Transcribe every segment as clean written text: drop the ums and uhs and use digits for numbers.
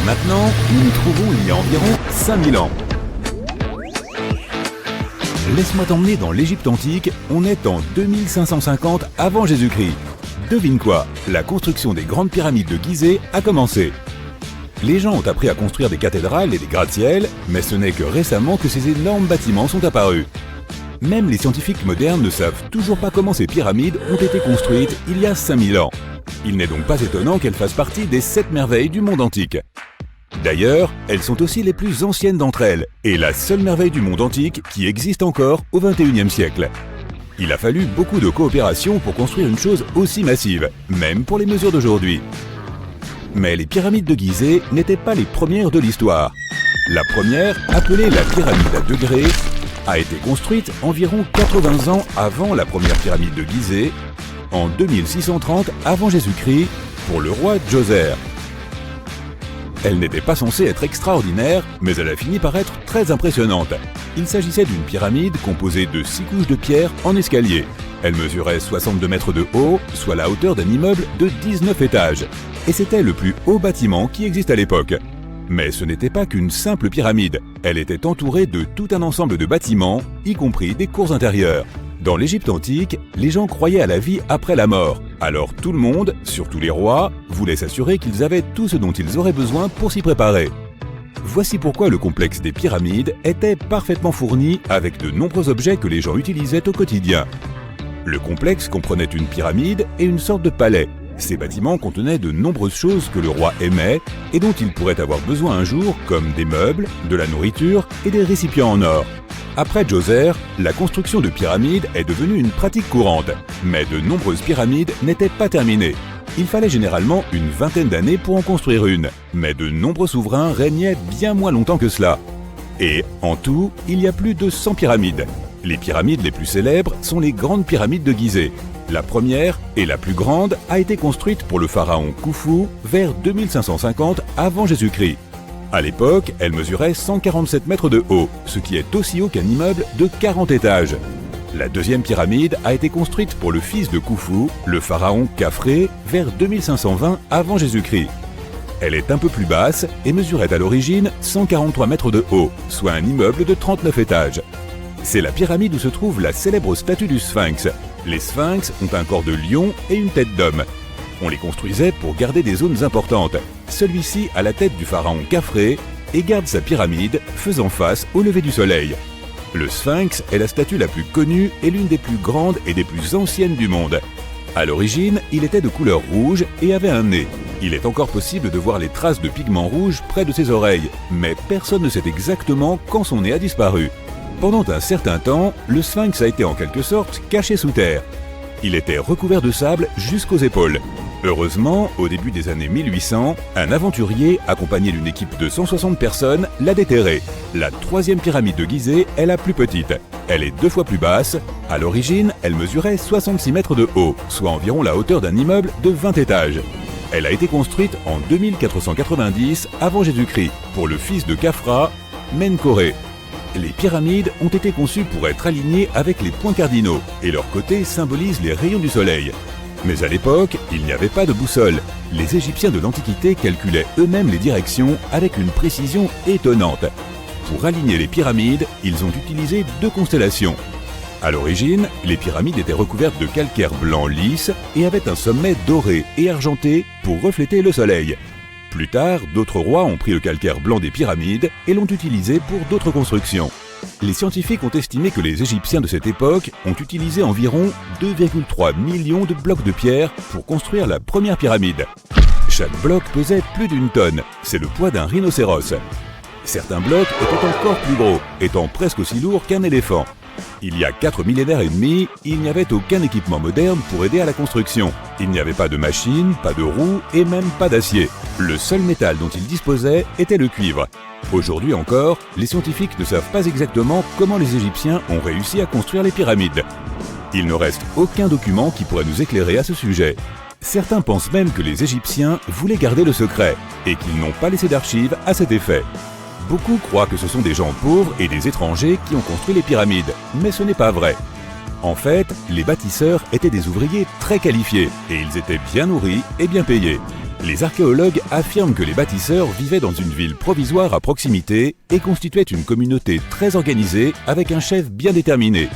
Maintenant, nous nous trouvons il y a environ 5000 ans. Laisse-moi t'emmener dans l'Égypte antique, on est en 2550 avant Jésus-Christ. Devine quoi, la construction des grandes pyramides de Gizeh a commencé. Les gens ont appris à construire des cathédrales et des gratte-ciels, mais ce n'est que récemment que ces énormes bâtiments sont apparus. Même les scientifiques modernes ne savent toujours pas comment ces pyramides ont été construites il y a 5000 ans. Il n'est donc pas étonnant qu'elles fassent partie des 7 merveilles du monde antique. D'ailleurs, elles sont aussi les plus anciennes d'entre elles, et la seule merveille du monde antique qui existe encore au XXIe siècle. Il a fallu beaucoup de coopération pour construire une chose aussi massive, même pour les mesures d'aujourd'hui. Mais les pyramides de Gizeh n'étaient pas les premières de l'histoire. La première, appelée la pyramide à degrés, a été construite environ 80 ans avant la première pyramide de Gizeh, en 2630 avant Jésus-Christ, pour le roi Djoser. Elle n'était pas censée être extraordinaire, mais elle a fini par être très impressionnante. Il s'agissait d'une pyramide composée de 6 couches de pierre en escalier. Elle mesurait 62 mètres de haut, soit la hauteur d'un immeuble de 19 étages. Et c'était le plus haut bâtiment qui existe à l'époque. Mais ce n'était pas qu'une simple pyramide. Elle était entourée de tout un ensemble de bâtiments, y compris des cours intérieures. Dans l'Égypte antique, les gens croyaient à la vie après la mort. Alors tout le monde, surtout les rois, voulait s'assurer qu'ils avaient tout ce dont ils auraient besoin pour s'y préparer. Voici pourquoi le complexe des pyramides était parfaitement fourni avec de nombreux objets que les gens utilisaient au quotidien. Le complexe comprenait une pyramide et une sorte de palais. Ces bâtiments contenaient de nombreuses choses que le roi aimait et dont il pourrait avoir besoin un jour, comme des meubles, de la nourriture et des récipients en or. Après Djoser, la construction de pyramides est devenue une pratique courante, mais de nombreuses pyramides n'étaient pas terminées. Il fallait généralement une vingtaine d'années pour en construire une, mais de nombreux souverains régnaient bien moins longtemps que cela. Et, en tout, il y a plus de 100 pyramides. Les pyramides les plus célèbres sont les grandes pyramides de Gizeh. La première, et la plus grande, a été construite pour le pharaon Khufu vers 2550 avant Jésus-Christ. À l'époque, elle mesurait 147 mètres de haut, ce qui est aussi haut qu'un immeuble de 40 étages. La deuxième pyramide a été construite pour le fils de Khufu, le pharaon Khafré, vers 2520 avant Jésus-Christ. Elle est un peu plus basse et mesurait à l'origine 143 mètres de haut, soit un immeuble de 39 étages. C'est la pyramide où se trouve la célèbre statue du Sphinx. Les Sphinx ont un corps de lion et une tête d'homme. On les construisait pour garder des zones importantes. Celui-ci a la tête du pharaon Khafré et garde sa pyramide faisant face au lever du soleil. Le Sphinx est la statue la plus connue et l'une des plus grandes et des plus anciennes du monde. À l'origine, il était de couleur rouge et avait un nez. Il est encore possible de voir les traces de pigments rouges près de ses oreilles, mais personne ne sait exactement quand son nez a disparu. Pendant un certain temps, le Sphinx a été en quelque sorte caché sous terre. Il était recouvert de sable jusqu'aux épaules. Heureusement, au début des années 1800, un aventurier, accompagné d'une équipe de 160 personnes, l'a déterré. La troisième pyramide de Gizeh est la plus petite. Elle est 2 fois plus basse. À l'origine, elle mesurait 66 mètres de haut, soit environ la hauteur d'un immeuble de 20 étages. Elle a été construite en 2490 avant Jésus-Christ pour le fils de Khafra, Menkaure. Les pyramides ont été conçues pour être alignées avec les points cardinaux, et leurs côtés symbolisent les rayons du soleil. Mais à l'époque, il n'y avait pas de boussole. Les Égyptiens de l'Antiquité calculaient eux-mêmes les directions avec une précision étonnante. Pour aligner les pyramides, ils ont utilisé 2 constellations. À l'origine, les pyramides étaient recouvertes de calcaire blanc lisse et avaient un sommet doré et argenté pour refléter le soleil. Plus tard, d'autres rois ont pris le calcaire blanc des pyramides et l'ont utilisé pour d'autres constructions. Les scientifiques ont estimé que les Égyptiens de cette époque ont utilisé environ 2,3 millions de blocs de pierre pour construire la première pyramide. Chaque bloc pesait plus d'1 tonne, c'est le poids d'un rhinocéros. Certains blocs étaient encore plus gros, étant presque aussi lourds qu'un éléphant. Il y a 4 millénaires et demi, il n'y avait aucun équipement moderne pour aider à la construction. Il n'y avait pas de machines, pas de roues et même pas d'acier. Le seul métal dont ils disposaient était le cuivre. Aujourd'hui encore, les scientifiques ne savent pas exactement comment les Égyptiens ont réussi à construire les pyramides. Il ne reste aucun document qui pourrait nous éclairer à ce sujet. Certains pensent même que les Égyptiens voulaient garder le secret et qu'ils n'ont pas laissé d'archives à cet effet. Beaucoup croient que ce sont des gens pauvres et des étrangers qui ont construit les pyramides, mais ce n'est pas vrai. En fait, les bâtisseurs étaient des ouvriers très qualifiés et ils étaient bien nourris et bien payés. Les archéologues affirment que les bâtisseurs vivaient dans une ville provisoire à proximité et constituaient une communauté très organisée avec un chef bien déterminé.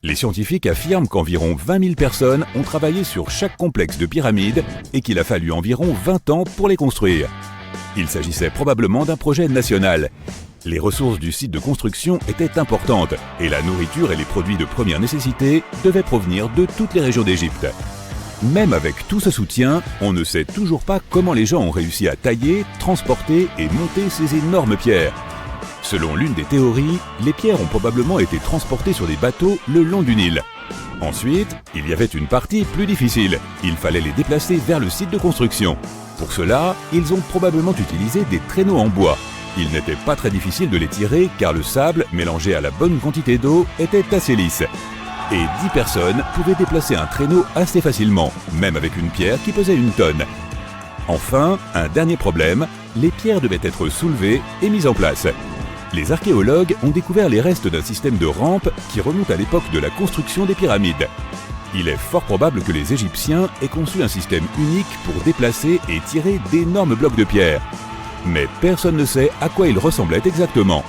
Les scientifiques affirment qu'environ 20 000 personnes ont travaillé sur chaque complexe de pyramides et qu'il a fallu environ 20 ans pour les construire. Il s'agissait probablement d'un projet national. Les ressources du site de construction étaient importantes et la nourriture et les produits de première nécessité devaient provenir de toutes les régions d'Égypte. Même avec tout ce soutien, on ne sait toujours pas comment les gens ont réussi à tailler, transporter et monter ces énormes pierres. Selon l'une des théories, les pierres ont probablement été transportées sur des bateaux le long du Nil. Ensuite, il y avait une partie plus difficile. Il fallait les déplacer vers le site de construction. Pour cela, ils ont probablement utilisé des traîneaux en bois. Il n'était pas très difficile de les tirer car le sable, mélangé à la bonne quantité d'eau, était assez lisse. Et 10 personnes pouvaient déplacer un traîneau assez facilement, même avec une pierre qui pesait 1 tonne. Enfin, un dernier problème, les pierres devaient être soulevées et mises en place. Les archéologues ont découvert les restes d'un système de rampe qui remonte à l'époque de la construction des pyramides. Il est fort probable que les Égyptiens aient conçu un système unique pour déplacer et tirer d'énormes blocs de pierre. Mais personne ne sait à quoi ils ressemblaient exactement.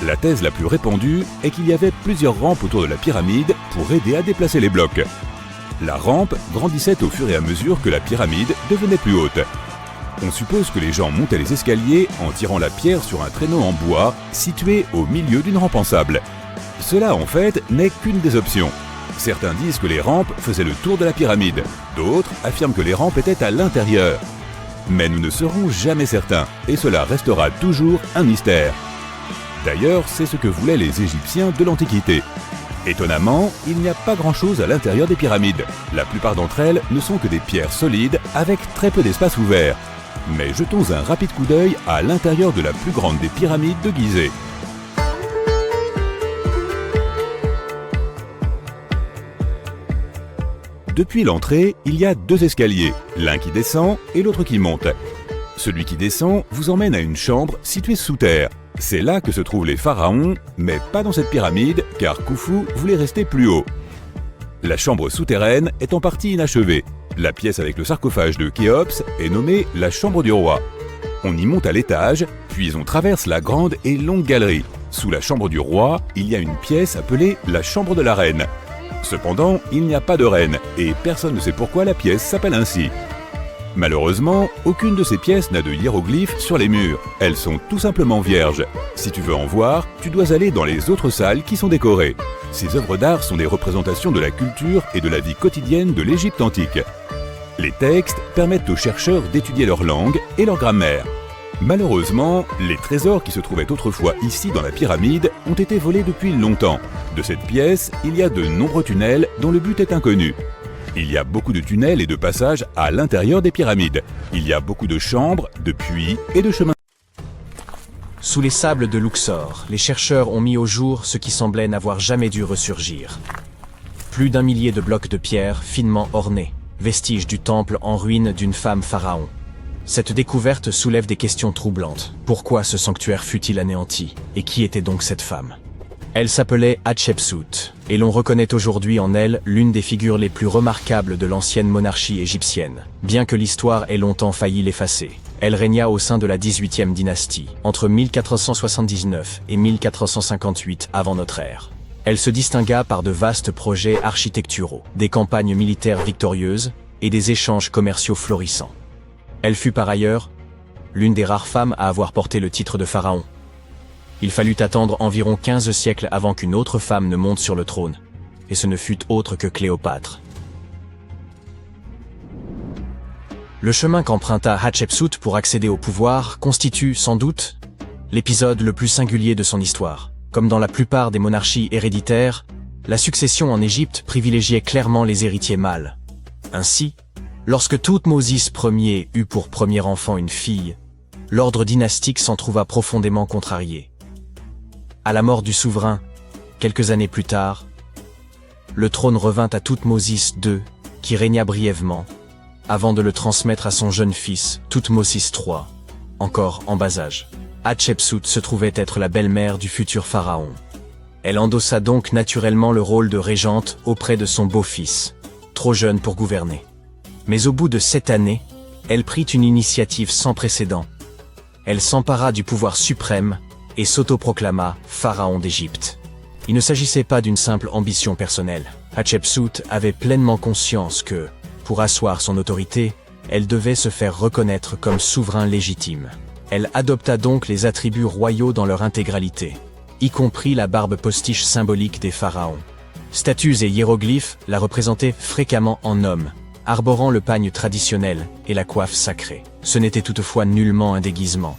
La thèse la plus répandue est qu'il y avait plusieurs rampes autour de la pyramide pour aider à déplacer les blocs. La rampe grandissait au fur et à mesure que la pyramide devenait plus haute. On suppose que les gens montaient les escaliers en tirant la pierre sur un traîneau en bois situé au milieu d'une rampe en sable. Cela en fait n'est qu'une des options. Certains disent que les rampes faisaient le tour de la pyramide, d'autres affirment que les rampes étaient à l'intérieur. Mais nous ne serons jamais certains, et cela restera toujours un mystère. D'ailleurs, c'est ce que voulaient les Égyptiens de l'Antiquité. Étonnamment, il n'y a pas grand-chose à l'intérieur des pyramides. La plupart d'entre elles ne sont que des pierres solides avec très peu d'espace ouvert. Mais jetons un rapide coup d'œil à l'intérieur de la plus grande des pyramides de Gizeh. Depuis l'entrée, il y a 2 escaliers, l'un qui descend et l'autre qui monte. Celui qui descend vous emmène à une chambre située sous terre. C'est là que se trouvent les pharaons, mais pas dans cette pyramide, car Khufu voulait rester plus haut. La chambre souterraine est en partie inachevée. La pièce avec le sarcophage de Khéops est nommée la chambre du roi. On y monte à l'étage, puis on traverse la grande et longue galerie. Sous la chambre du roi, il y a une pièce appelée la chambre de la reine. Cependant, il n'y a pas de reine, et personne ne sait pourquoi la pièce s'appelle ainsi. Malheureusement, aucune de ces pièces n'a de hiéroglyphes sur les murs. Elles sont tout simplement vierges. Si tu veux en voir, tu dois aller dans les autres salles qui sont décorées. Ces œuvres d'art sont des représentations de la culture et de la vie quotidienne de l'Égypte antique. Les textes permettent aux chercheurs d'étudier leur langue et leur grammaire. Malheureusement, les trésors qui se trouvaient autrefois ici dans la pyramide ont été volés depuis longtemps. De cette pièce, il y a de nombreux tunnels dont le but est inconnu. Il y a beaucoup de tunnels et de passages à l'intérieur des pyramides. Il y a beaucoup de chambres, de puits et de chemins. Sous les sables de Luxor, les chercheurs ont mis au jour ce qui semblait n'avoir jamais dû ressurgir. Plus d'1 millier de blocs de pierre finement ornés, vestiges du temple en ruine d'une femme pharaon. Cette découverte soulève des questions troublantes. Pourquoi ce sanctuaire fut-il anéanti? Et qui était donc cette femme? Elle s'appelait Hatshepsut, et l'on reconnaît aujourd'hui en elle l'une des figures les plus remarquables de l'ancienne monarchie égyptienne, bien que l'histoire ait longtemps failli l'effacer. Elle régna au sein de la 18e dynastie, entre 1479 et 1458 avant notre ère. Elle se distingua par de vastes projets architecturaux, des campagnes militaires victorieuses et des échanges commerciaux florissants. Elle fut par ailleurs l'une des rares femmes à avoir porté le titre de pharaon. Il fallut attendre environ 15 siècles avant qu'une autre femme ne monte sur le trône, et ce ne fut autre que Cléopâtre. Le chemin qu'emprunta Hatshepsut pour accéder au pouvoir constitue, sans doute, l'épisode le plus singulier de son histoire. Comme dans la plupart des monarchies héréditaires, la succession en Égypte privilégiait clairement les héritiers mâles. Ainsi, lorsque Thoutmôsis Ier eut pour premier enfant une fille, l'ordre dynastique s'en trouva profondément contrarié. À la mort du souverain, quelques années plus tard, le trône revint à Thoutmôsis II, qui régna brièvement, avant de le transmettre à son jeune fils, Thoutmôsis III, encore en bas âge. Hatshepsut se trouvait être la belle-mère du futur pharaon. Elle endossa donc naturellement le rôle de régente auprès de son beau-fils, trop jeune pour gouverner. Mais au bout de 7 années, elle prit une initiative sans précédent. Elle s'empara du pouvoir suprême et s'autoproclama pharaon d'Égypte. Il ne s'agissait pas d'une simple ambition personnelle. Hatshepsut avait pleinement conscience que, pour asseoir son autorité, elle devait se faire reconnaître comme souverain légitime. Elle adopta donc les attributs royaux dans leur intégralité, y compris la barbe postiche symbolique des pharaons. Statues et hiéroglyphes la représentaient fréquemment en homme, arborant le pagne traditionnel et la coiffe sacrée. Ce n'était toutefois nullement un déguisement.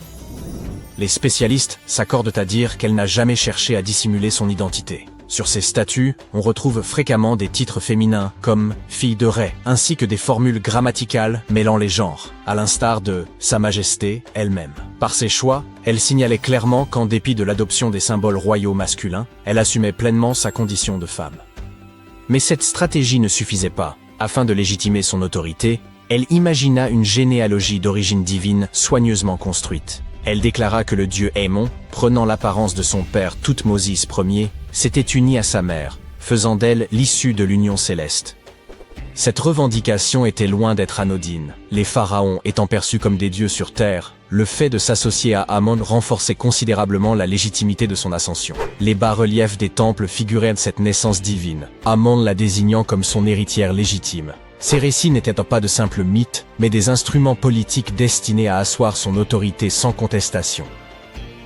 Les spécialistes s'accordent à dire qu'elle n'a jamais cherché à dissimuler son identité. Sur ces statues, on retrouve fréquemment des titres féminins comme « fille de Ré », ainsi que des formules grammaticales mêlant les genres, à l'instar de « Sa Majesté » elle-même. Par ses choix, elle signalait clairement qu'en dépit de l'adoption des symboles royaux masculins, elle assumait pleinement sa condition de femme. Mais cette stratégie ne suffisait pas. Afin de légitimer son autorité, elle imagina une généalogie d'origine divine soigneusement construite. Elle déclara que le dieu Ammon, prenant l'apparence de son père Thoutmôsis Ier, s'était uni à sa mère, faisant d'elle l'issue de l'union céleste. Cette revendication était loin d'être anodine. Les pharaons étant perçus comme des dieux sur terre, le fait de s'associer à Ammon renforçait considérablement la légitimité de son ascension. Les bas-reliefs des temples figuraient cette naissance divine, Ammon la désignant comme son héritière légitime. Ces récits n'étaient pas de simples mythes, mais des instruments politiques destinés à asseoir son autorité sans contestation.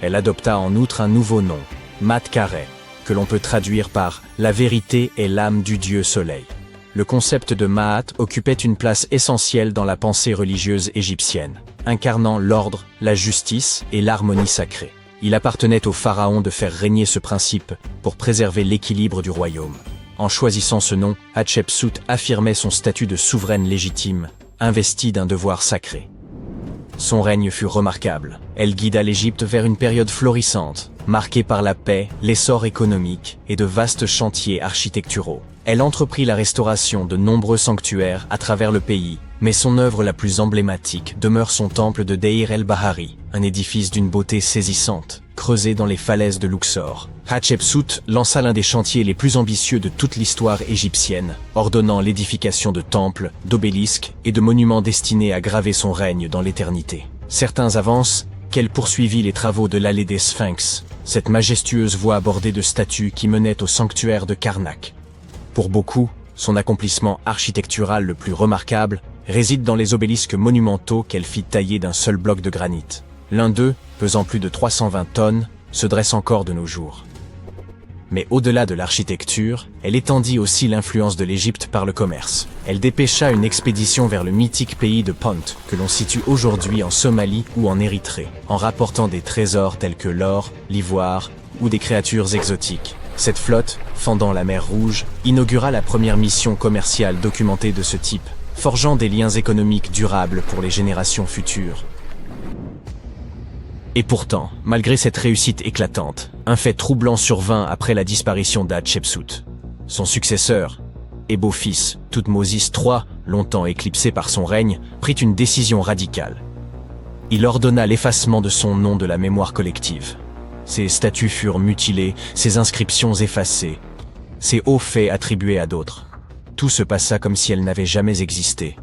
Elle adopta en outre un nouveau nom, Mat-Kare, que l'on peut traduire par « la vérité est l'âme du dieu soleil ». Le concept de Maat occupait une place essentielle dans la pensée religieuse égyptienne, incarnant l'ordre, la justice et l'harmonie sacrée. Il appartenait au pharaon de faire régner ce principe pour préserver l'équilibre du royaume. En choisissant ce nom, Hatshepsut affirmait son statut de souveraine légitime, investie d'un devoir sacré. Son règne fut remarquable. Elle guida l'Égypte vers une période florissante, marquée par la paix, l'essor économique et de vastes chantiers architecturaux. Elle entreprit la restauration de nombreux sanctuaires à travers le pays, mais son œuvre la plus emblématique demeure son temple de Deir el-Bahari, un édifice d'une beauté saisissante, creusé dans les falaises de Luxor. Hatshepsut lança l'un des chantiers les plus ambitieux de toute l'histoire égyptienne, ordonnant l'édification de temples, d'obélisques et de monuments destinés à graver son règne dans l'éternité. Certains avancent qu'elle poursuivit les travaux de l'allée des Sphinx, cette majestueuse voie bordée de statues qui menait au sanctuaire de Karnak. Pour beaucoup, son accomplissement architectural le plus remarquable réside dans les obélisques monumentaux qu'elle fit tailler d'un seul bloc de granit. L'un d'eux, pesant plus de 320 tonnes, se dresse encore de nos jours. Mais au-delà de l'architecture, elle étendit aussi l'influence de l'Égypte par le commerce. Elle dépêcha une expédition vers le mythique pays de Pont, que l'on situe aujourd'hui en Somalie ou en Érythrée, en rapportant des trésors tels que l'or, l'ivoire ou des créatures exotiques. Cette flotte, fendant la mer Rouge, inaugura la première mission commerciale documentée de ce type, forgeant des liens économiques durables pour les générations futures. Et pourtant, malgré cette réussite éclatante, un fait troublant survint après la disparition d'Hatshepsut. Son successeur, et beau-fils, Thoutmôsis III, longtemps éclipsé par son règne, prit une décision radicale. Il ordonna l'effacement de son nom de la mémoire collective. Ses statues furent mutilées, ses inscriptions effacées, ses hauts faits attribués à d'autres. Tout se passa comme si elle n'avait jamais existé.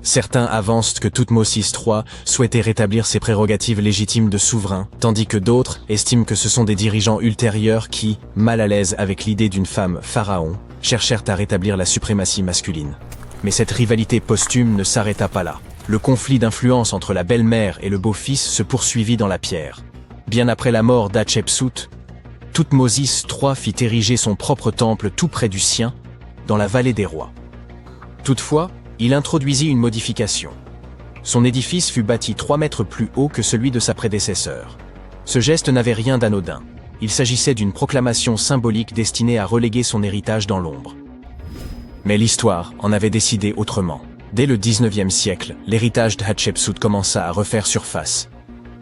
Certains avancent que Thoutmôsis III souhaitait rétablir ses prérogatives légitimes de souverain, tandis que d'autres estiment que ce sont des dirigeants ultérieurs qui, mal à l'aise avec l'idée d'une femme pharaon, cherchèrent à rétablir la suprématie masculine. Mais cette rivalité posthume ne s'arrêta pas là. Le conflit d'influence entre la belle-mère et le beau-fils se poursuivit dans la pierre. Bien après la mort d'Hatshepsut, Thoutmôsis III fit ériger son propre temple tout près du sien, dans la vallée des rois. Toutefois, il introduisit une modification. Son édifice fut bâti 3 mètres plus haut que celui de sa prédécesseur. Ce geste n'avait rien d'anodin. Il s'agissait d'une proclamation symbolique destinée à reléguer son héritage dans l'ombre. Mais l'histoire en avait décidé autrement. Dès le XIXe siècle, l'héritage de Hatshepsut commença à refaire surface.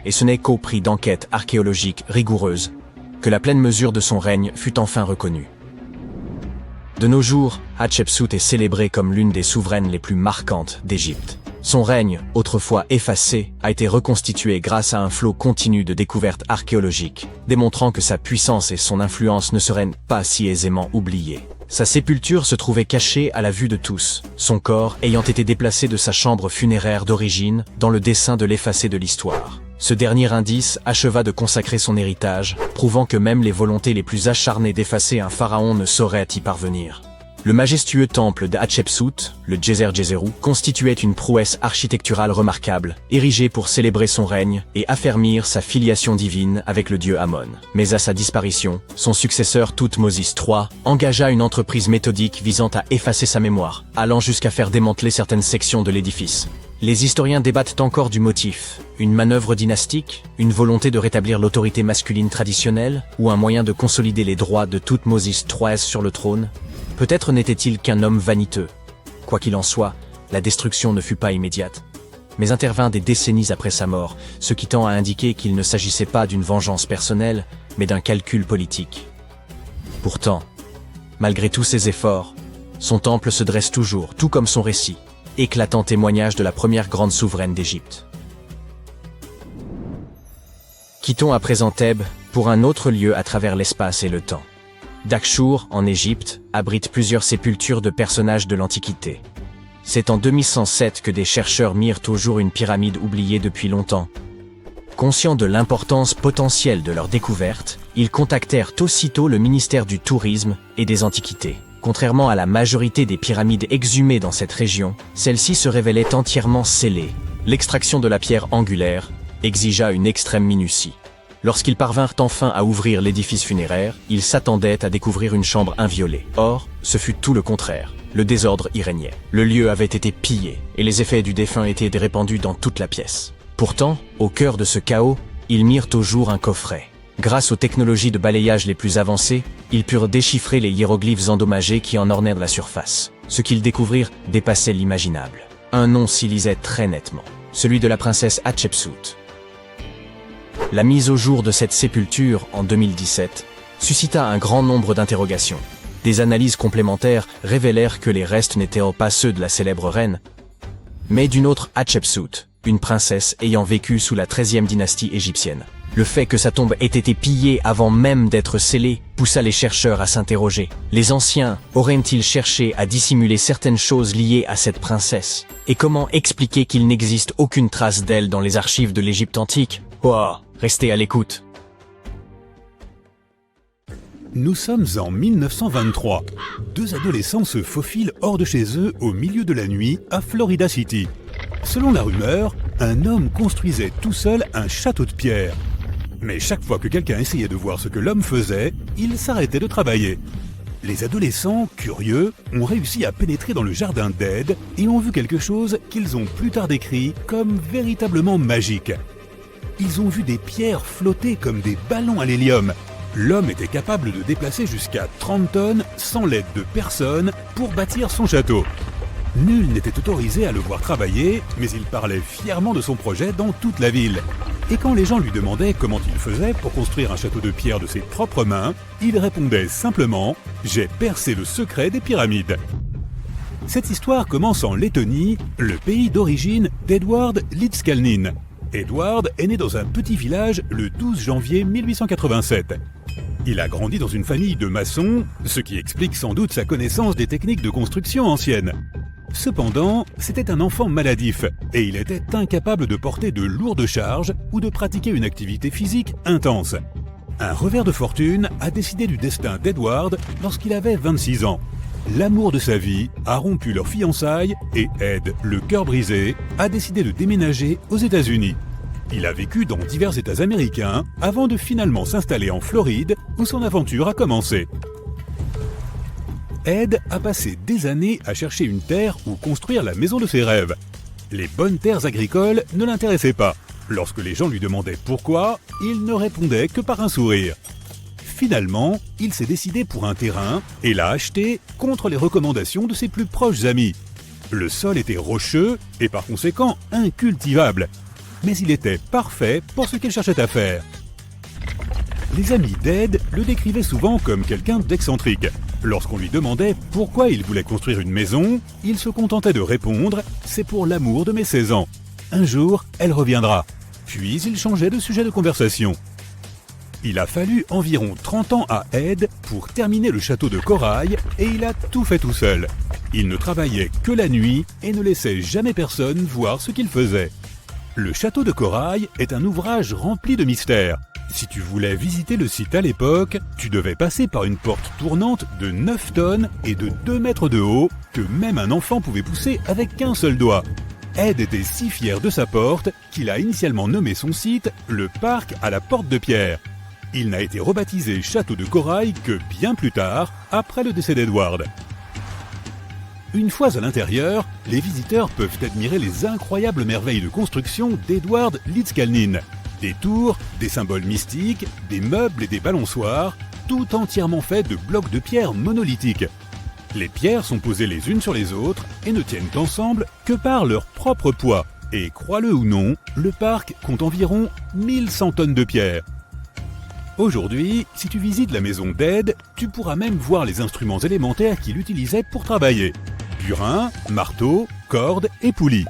Et ce n'est qu'au prix d'enquêtes archéologiques rigoureuses que la pleine mesure de son règne fut enfin reconnue. De nos jours, Hatshepsut est célébrée comme l'une des souveraines les plus marquantes d'Égypte. Son règne, autrefois effacé, a été reconstitué grâce à un flot continu de découvertes archéologiques, démontrant que sa puissance et son influence ne seraient pas si aisément oubliées. Sa sépulture se trouvait cachée à la vue de tous, son corps ayant été déplacé de sa chambre funéraire d'origine dans le dessein de l'effacer de l'histoire. Ce dernier indice acheva de consacrer son héritage, prouvant que même les volontés les plus acharnées d'effacer un pharaon ne sauraient y parvenir. Le majestueux temple d'Hatchepsout, le Djeser-Djeserou, constituait une prouesse architecturale remarquable, érigée pour célébrer son règne et affermir sa filiation divine avec le dieu Amon. Mais à sa disparition, son successeur Thoutmôsis III engagea une entreprise méthodique visant à effacer sa mémoire, allant jusqu'à faire démanteler certaines sections de l'édifice. Les historiens débattent encore du motif. Une manœuvre dynastique, une volonté de rétablir l'autorité masculine traditionnelle, ou un moyen de consolider les droits de Thoutmôsis III sur le trône. Peut-être n'était-il qu'un homme vaniteux. Quoi qu'il en soit, la destruction ne fut pas immédiate, mais intervint des décennies après sa mort, ce qui tend à indiquer qu'il ne s'agissait pas d'une vengeance personnelle, mais d'un calcul politique. Pourtant, malgré tous ses efforts, son temple se dresse toujours, tout comme son récit, éclatant témoignage de la première grande souveraine d'Égypte. Quittons à présent Thèbes pour un autre lieu à travers l'espace et le temps. Dakhchour, en Égypte, abrite plusieurs sépultures de personnages de l'Antiquité. C'est en 2107 que des chercheurs mirent au jour une pyramide oubliée depuis longtemps. Conscients de l'importance potentielle de leur découverte, ils contactèrent aussitôt le ministère du Tourisme et des Antiquités. Contrairement à la majorité des pyramides exhumées dans cette région, celle-ci se révélait entièrement scellée. L'extraction de la pierre angulaire exigea une extrême minutie. Lorsqu'ils parvinrent enfin à ouvrir l'édifice funéraire, ils s'attendaient à découvrir une chambre inviolée. Or, ce fut tout le contraire. Le désordre y régnait. Le lieu avait été pillé, et les effets du défunt étaient répandus dans toute la pièce. Pourtant, au cœur de ce chaos, ils mirent au jour un coffret. Grâce aux technologies de balayage les plus avancées, ils purent déchiffrer les hiéroglyphes endommagés qui en ornèrent la surface. Ce qu'ils découvrirent dépassait l'imaginable. Un nom s'y lisait très nettement, celui de la princesse Hatshepsut. La mise au jour de cette sépulture, en 2017, suscita un grand nombre d'interrogations. Des analyses complémentaires révélèrent que les restes n'étaient pas ceux de la célèbre reine, mais d'une autre Hatshepsut, une princesse ayant vécu sous la 13e dynastie égyptienne. Le fait que sa tombe ait été pillée avant même d'être scellée poussa les chercheurs à s'interroger. Les anciens auraient-ils cherché à dissimuler certaines choses liées à cette princesse? Et comment expliquer qu'il n'existe aucune trace d'elle dans les archives de l'Égypte antique? Oh, restez à l'écoute. Nous sommes en 1923. Deux adolescents se faufilent hors de chez eux au milieu de la nuit à Florida City. Selon la rumeur, un homme construisait tout seul un château de pierre. Mais chaque fois que quelqu'un essayait de voir ce que l'homme faisait, il s'arrêtait de travailler. Les adolescents, curieux, ont réussi à pénétrer dans le jardin d'Ed et ont vu quelque chose qu'ils ont plus tard décrit comme véritablement magique. Ils ont vu des pierres flotter comme des ballons à l'hélium. L'homme était capable de déplacer jusqu'à 30 tonnes sans l'aide de personne pour bâtir son château. Nul n'était autorisé à le voir travailler, mais il parlait fièrement de son projet dans toute la ville. Et quand les gens lui demandaient comment il faisait pour construire un château de pierre de ses propres mains, il répondait simplement « J'ai percé le secret des pyramides ». Cette histoire commence en Lettonie, le pays d'origine d'Edward Lidskalnin. Edward est né dans un petit village le 12 janvier 1887. Il a grandi dans une famille de maçons, ce qui explique sans doute sa connaissance des techniques de construction anciennes. Cependant, c'était un enfant maladif et il était incapable de porter de lourdes charges ou de pratiquer une activité physique intense. Un revers de fortune a décidé du destin d'Edward lorsqu'il avait 26 ans. L'amour de sa vie a rompu leurs fiançailles et Ed, le cœur brisé, a décidé de déménager aux États-Unis. Il a vécu dans divers États américains avant de finalement s'installer en Floride où son aventure a commencé. Ed a passé des années à chercher une terre où construire la maison de ses rêves. Les bonnes terres agricoles ne l'intéressaient pas. Lorsque les gens lui demandaient pourquoi, il ne répondait que par un sourire. Finalement, il s'est décidé pour un terrain et l'a acheté contre les recommandations de ses plus proches amis. Le sol était rocheux et par conséquent incultivable. Mais il était parfait pour ce qu'il cherchait à faire. Les amis d'Ed le décrivaient souvent comme quelqu'un d'excentrique. Lorsqu'on lui demandait pourquoi il voulait construire une maison, il se contentait de répondre « C'est pour l'amour de mes 16 ans. Un jour, elle reviendra. » Puis il changeait de sujet de conversation. Il a fallu environ 30 ans à Ed pour terminer le château de corail et il a tout fait tout seul. Il ne travaillait que la nuit et ne laissait jamais personne voir ce qu'il faisait. Le château de corail est un ouvrage rempli de mystères. Si tu voulais visiter le site à l'époque, tu devais passer par une porte tournante de 9 tonnes et de 2 mètres de haut que même un enfant pouvait pousser avec qu'un seul doigt. Ed était si fier de sa porte qu'il a initialement nommé son site le parc à la porte de pierre. Il n'a été rebaptisé Château de Corail que bien plus tard, après le décès d'Edward. Une fois à l'intérieur, les visiteurs peuvent admirer les incroyables merveilles de construction d'Edward Lidskalnin. Des tours, des symboles mystiques, des meubles et des balançoires, tout entièrement fait de blocs de pierre monolithiques. Les pierres sont posées les unes sur les autres et ne tiennent ensemble que par leur propre poids. Et crois-le ou non, le parc compte environ 1100 tonnes de pierre. Aujourd'hui, si tu visites la maison d'Ed, tu pourras même voir les instruments élémentaires qu'il utilisait pour travailler. Burin, marteau, cordes et poulies.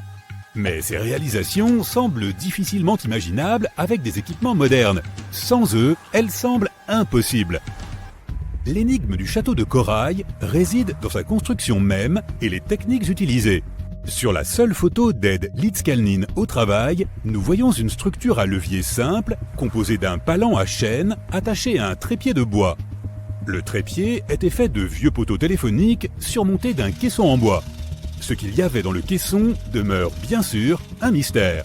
Mais ces réalisations semblent difficilement imaginables avec des équipements modernes. Sans eux, elles semblent impossibles. L'énigme du château de corail réside dans sa construction même et les techniques utilisées. Sur la seule photo d'Ed Lidskalnin au travail, nous voyons une structure à levier simple, composée d'un palan à chaîne attaché à un trépied de bois. Le trépied était fait de vieux poteaux téléphoniques surmontés d'un caisson en bois. Ce qu'il y avait dans le caisson demeure bien sûr un mystère.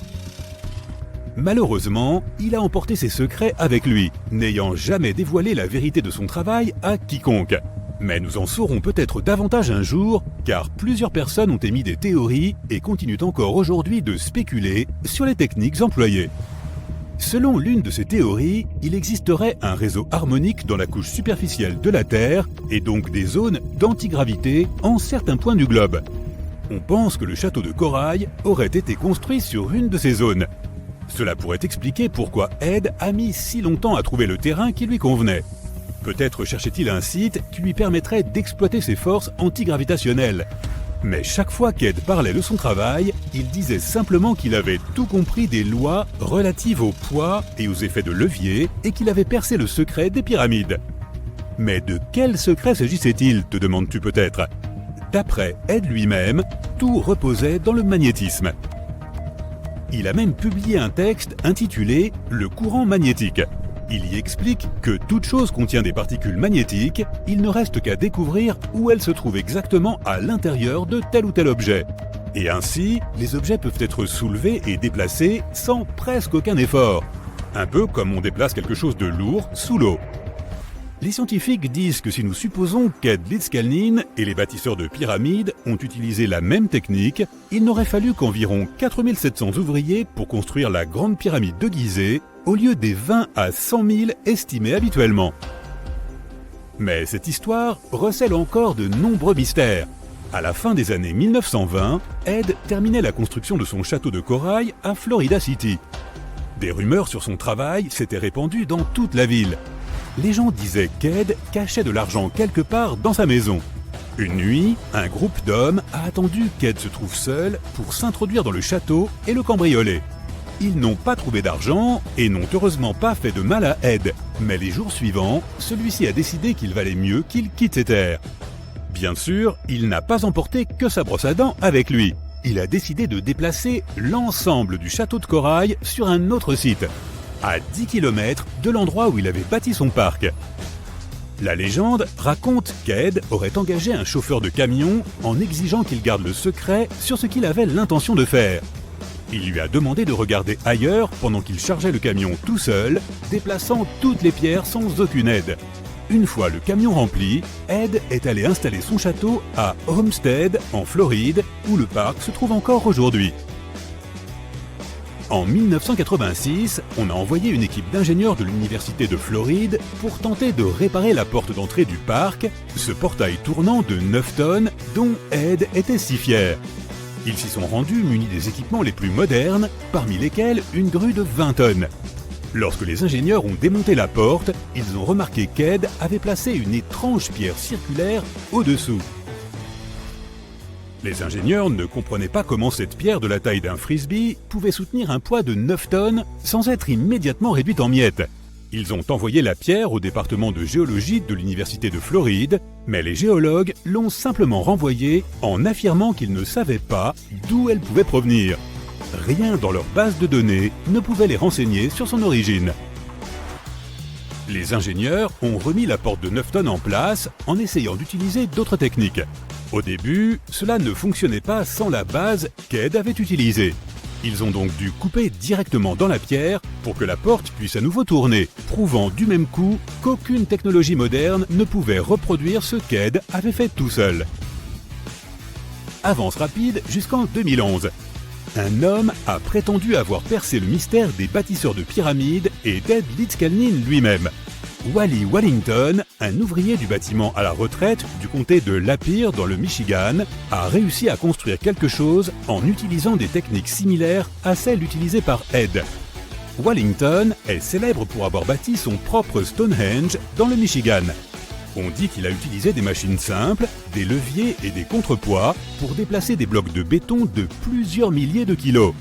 Malheureusement, il a emporté ses secrets avec lui, n'ayant jamais dévoilé la vérité de son travail à quiconque. Mais nous en saurons peut-être davantage un jour, car plusieurs personnes ont émis des théories et continuent encore aujourd'hui de spéculer sur les techniques employées. Selon l'une de ces théories, il existerait un réseau harmonique dans la couche superficielle de la Terre et donc des zones d'antigravité en certains points du globe. On pense que le château de corail aurait été construit sur une de ces zones. Cela pourrait expliquer pourquoi Ed a mis si longtemps à trouver le terrain qui lui convenait. Peut-être cherchait-il un site qui lui permettrait d'exploiter ses forces antigravitationnelles. Mais chaque fois qu'Ed parlait de son travail, il disait simplement qu'il avait tout compris des lois relatives au poids et aux effets de levier et qu'il avait percé le secret des pyramides. Mais de quel secret s'agissait-il, te demandes-tu peut-être ? D'après Ed lui-même, tout reposait dans le magnétisme. Il a même publié un texte intitulé « Le courant magnétique ». Il y explique que toute chose contient des particules magnétiques, il ne reste qu'à découvrir où elles se trouvent exactement à l'intérieur de tel ou tel objet. Et ainsi, les objets peuvent être soulevés et déplacés sans presque aucun effort. Un peu comme on déplace quelque chose de lourd sous l'eau. Les scientifiques disent que si nous supposons qu'Ed Lidskalnin et les bâtisseurs de pyramides ont utilisé la même technique, il n'aurait fallu qu'environ 4700 ouvriers pour construire la grande pyramide de Gizeh, au lieu des 20 à 100 000 estimés habituellement. Mais cette histoire recèle encore de nombreux mystères. À la fin des années 1920, Ed terminait la construction de son château de corail à Florida City. Des rumeurs sur son travail s'étaient répandues dans toute la ville. Les gens disaient qu'Ed cachait de l'argent quelque part dans sa maison. Une nuit, un groupe d'hommes a attendu qu'Ed se trouve seul pour s'introduire dans le château et le cambrioler. Ils n'ont pas trouvé d'argent et n'ont heureusement pas fait de mal à Ed. Mais les jours suivants, celui-ci a décidé qu'il valait mieux qu'il quitte ces terres. Bien sûr, il n'a pas emporté que sa brosse à dents avec lui. Il a décidé de déplacer l'ensemble du château de corail sur un autre site, à 10 km de l'endroit où il avait bâti son parc. La légende raconte qu'Ed aurait engagé un chauffeur de camion en exigeant qu'il garde le secret sur ce qu'il avait l'intention de faire. Il lui a demandé de regarder ailleurs pendant qu'il chargeait le camion tout seul, déplaçant toutes les pierres sans aucune aide. Une fois le camion rempli, Ed est allé installer son château à Homestead, en Floride, où le parc se trouve encore aujourd'hui. En 1986, on a envoyé une équipe d'ingénieurs de l'Université de Floride pour tenter de réparer la porte d'entrée du parc, ce portail tournant de 9 tonnes dont Ed était si fier. Ils s'y sont rendus munis des équipements les plus modernes, parmi lesquels une grue de 20 tonnes. Lorsque les ingénieurs ont démonté la porte, ils ont remarqué qu'Ed avait placé une étrange pierre circulaire au-dessous. Les ingénieurs ne comprenaient pas comment cette pierre de la taille d'un frisbee pouvait soutenir un poids de 9 tonnes sans être immédiatement réduite en miettes. Ils ont envoyé la pierre au département de géologie de l'Université de Floride, mais les géologues l'ont simplement renvoyée en affirmant qu'ils ne savaient pas d'où elle pouvait provenir. Rien dans leur base de données ne pouvait les renseigner sur son origine. Les ingénieurs ont remis la porte de 9 tonnes en place en essayant d'utiliser d'autres techniques. Au début, cela ne fonctionnait pas sans la base qu'Ed avait utilisée. Ils ont donc dû couper directement dans la pierre pour que la porte puisse à nouveau tourner, prouvant du même coup qu'aucune technologie moderne ne pouvait reproduire ce qu'Ed avait fait tout seul. Avance rapide jusqu'en 2011. Un homme a prétendu avoir percé le mystère des bâtisseurs de pyramides et d'Ed Litzkalnin lui-même. Wally Wallington, un ouvrier du bâtiment à la retraite du comté de Lapeer dans le Michigan, a réussi à construire quelque chose en utilisant des techniques similaires à celles utilisées par Ed. Wallington est célèbre pour avoir bâti son propre Stonehenge dans le Michigan. On dit qu'il a utilisé des machines simples, des leviers et des contrepoids pour déplacer des blocs de béton de plusieurs milliers de kilos.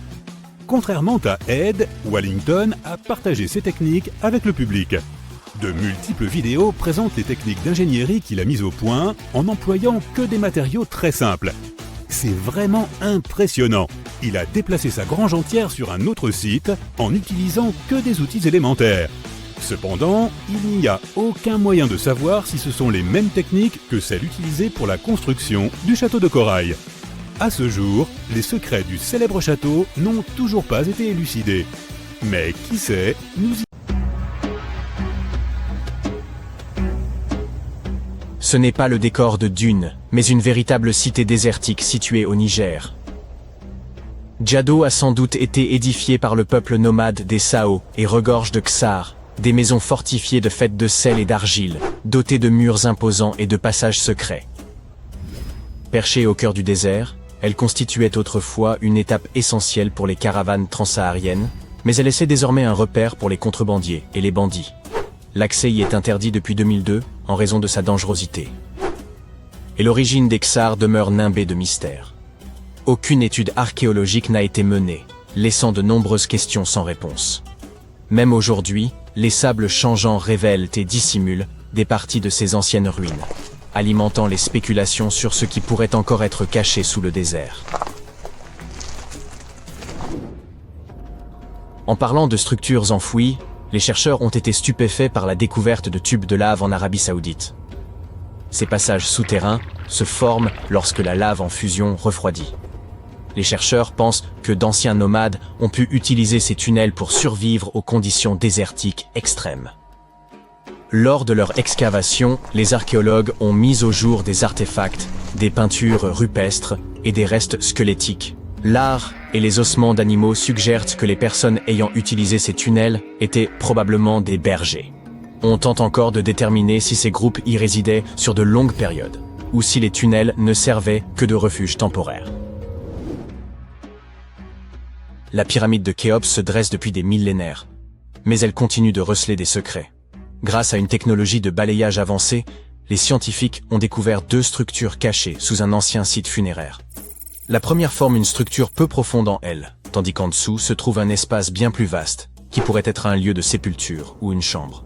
Contrairement à Ed, Wallington a partagé ses techniques avec le public. De multiples vidéos présentent les techniques d'ingénierie qu'il a mises au point en n'employant que des matériaux très simples. C'est vraiment impressionnant. Il a déplacé sa grange entière sur un autre site en n'utilisant que des outils élémentaires. Cependant, il n'y a aucun moyen de savoir si ce sont les mêmes techniques que celles utilisées pour la construction du château de corail. À ce jour, les secrets du célèbre château n'ont toujours pas été élucidés. Mais qui sait, nous y... Ce n'est pas le décor de Dune, mais une véritable cité désertique située au Niger. Djado a sans doute été édifié par le peuple nomade des Sao et regorge de Ksar, des maisons fortifiées de faites de sel et d'argile, dotées de murs imposants et de passages secrets. Perchée au cœur du désert, elle constituait autrefois une étape essentielle pour les caravanes transsahariennes, mais elle essaie désormais un repère pour les contrebandiers et les bandits. L'accès y est interdit depuis 2002 en raison de sa dangerosité. Et l'origine des Ksar demeure nimbée de mystère. Aucune étude archéologique n'a été menée, laissant de nombreuses questions sans réponse. Même aujourd'hui, les sables changeants révèlent et dissimulent des parties de ces anciennes ruines, alimentant les spéculations sur ce qui pourrait encore être caché sous le désert. En parlant de structures enfouies, les chercheurs ont été stupéfaits par la découverte de tubes de lave en Arabie Saoudite. Ces passages souterrains se forment lorsque la lave en fusion refroidit. Les chercheurs pensent que d'anciens nomades ont pu utiliser ces tunnels pour survivre aux conditions désertiques extrêmes. Lors de leur excavation, les archéologues ont mis au jour des artefacts, des peintures rupestres et des restes squelettiques. L'art et les ossements d'animaux suggèrent que les personnes ayant utilisé ces tunnels étaient probablement des bergers. On tente encore de déterminer si ces groupes y résidaient sur de longues périodes, ou si les tunnels ne servaient que de refuge temporaire. La pyramide de Khéops se dresse depuis des millénaires, mais elle continue de receler des secrets. Grâce à une technologie de balayage avancée, les scientifiques ont découvert 2 structures cachées sous un ancien site funéraire. La première forme une structure peu profonde en elle, tandis qu'en dessous se trouve un espace bien plus vaste, qui pourrait être un lieu de sépulture ou une chambre.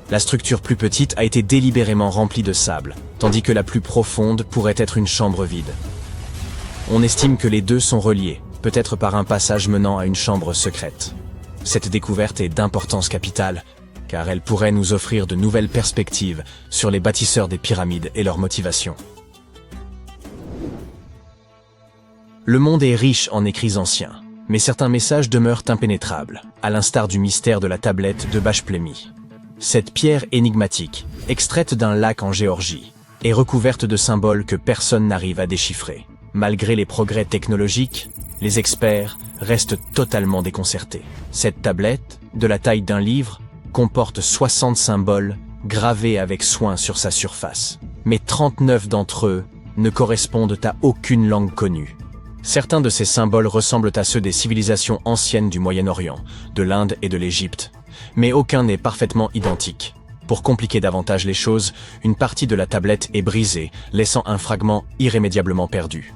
La structure plus petite a été délibérément remplie de sable, tandis que la plus profonde pourrait être une chambre vide. On estime que les 2 sont reliés, peut-être par un passage menant à une chambre secrète. Cette découverte est d'importance capitale, car elle pourrait nous offrir de nouvelles perspectives sur les bâtisseurs des pyramides et leurs motivations. Le monde est riche en écrits anciens, mais certains messages demeurent impénétrables, à l'instar du mystère de la tablette de Bachplémy. Cette pierre énigmatique, extraite d'un lac en Géorgie, est recouverte de symboles que personne n'arrive à déchiffrer. Malgré les progrès technologiques, les experts restent totalement déconcertés. Cette tablette, de la taille d'un livre, comporte 60 symboles gravés avec soin sur sa surface. Mais 39 d'entre eux ne correspondent à aucune langue connue. Certains de ces symboles ressemblent à ceux des civilisations anciennes du Moyen-Orient, de l'Inde et de l'Égypte, mais aucun n'est parfaitement identique. Pour compliquer davantage les choses, une partie de la tablette est brisée, laissant un fragment irrémédiablement perdu.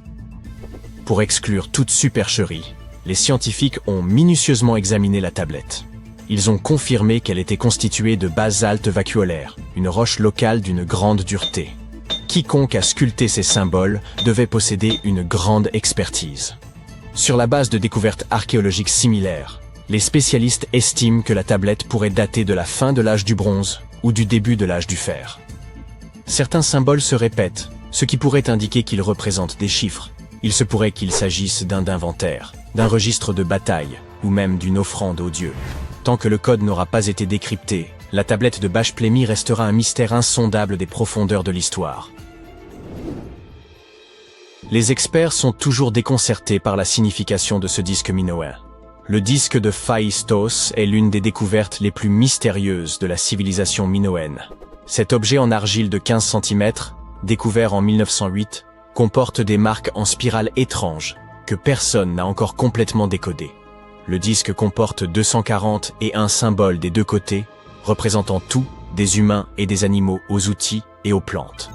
Pour exclure toute supercherie, les scientifiques ont minutieusement examiné la tablette. Ils ont confirmé qu'elle était constituée de basalte vacuolaire, une roche locale d'une grande dureté. Quiconque a sculpté ces symboles devait posséder une grande expertise. Sur la base de découvertes archéologiques similaires, les spécialistes estiment que la tablette pourrait dater de la fin de l'âge du bronze ou du début de l'âge du fer. Certains symboles se répètent, ce qui pourrait indiquer qu'ils représentent des chiffres. Il se pourrait qu'il s'agisse d'un inventaire, d'un registre de bataille ou même d'une offrande aux dieux. Tant que le code n'aura pas été décrypté, la tablette de Bach-Plémy restera un mystère insondable des profondeurs de l'histoire. Les experts sont toujours déconcertés par la signification de ce disque minoen. Le disque de Phaistos est l'une des découvertes les plus mystérieuses de la civilisation minoenne. Cet objet en argile de 15 cm, découvert en 1908, comporte des marques en spirale étranges que personne n'a encore complètement décodées. Le disque comporte 240 et un symboles des deux côtés, représentant tout, des humains et des animaux aux outils et aux plantes.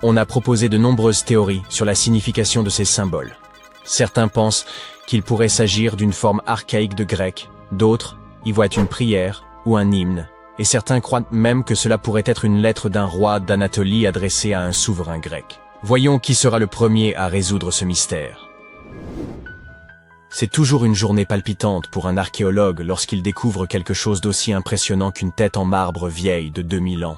On a proposé de nombreuses théories sur la signification de ces symboles. Certains pensent qu'il pourrait s'agir d'une forme archaïque de grec, d'autres y voient une prière ou un hymne, et certains croient même que cela pourrait être une lettre d'un roi d'Anatolie adressée à un souverain grec. Voyons qui sera le premier à résoudre ce mystère. C'est toujours une journée palpitante pour un archéologue lorsqu'il découvre quelque chose d'aussi impressionnant qu'une tête en marbre vieille de 2000 ans.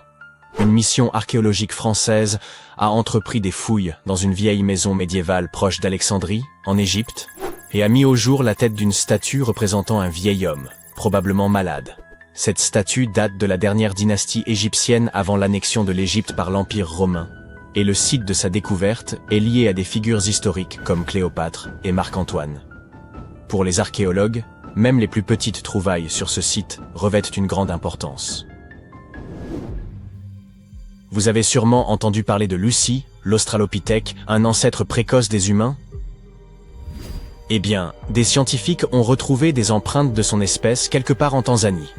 Une mission archéologique française a entrepris des fouilles dans une vieille maison médiévale proche d'Alexandrie, en Égypte, et a mis au jour la tête d'une statue représentant un vieil homme, probablement malade. Cette statue date de la dernière dynastie égyptienne avant l'annexion de l'Égypte par l'Empire romain, et le site de sa découverte est lié à des figures historiques comme Cléopâtre et Marc-Antoine. Pour les archéologues, même les plus petites trouvailles sur ce site revêtent une grande importance. Vous avez sûrement entendu parler de Lucie, l'Australopithèque, un ancêtre précoce des humains? Eh bien, des scientifiques ont retrouvé des empreintes de son espèce quelque part en Tanzanie.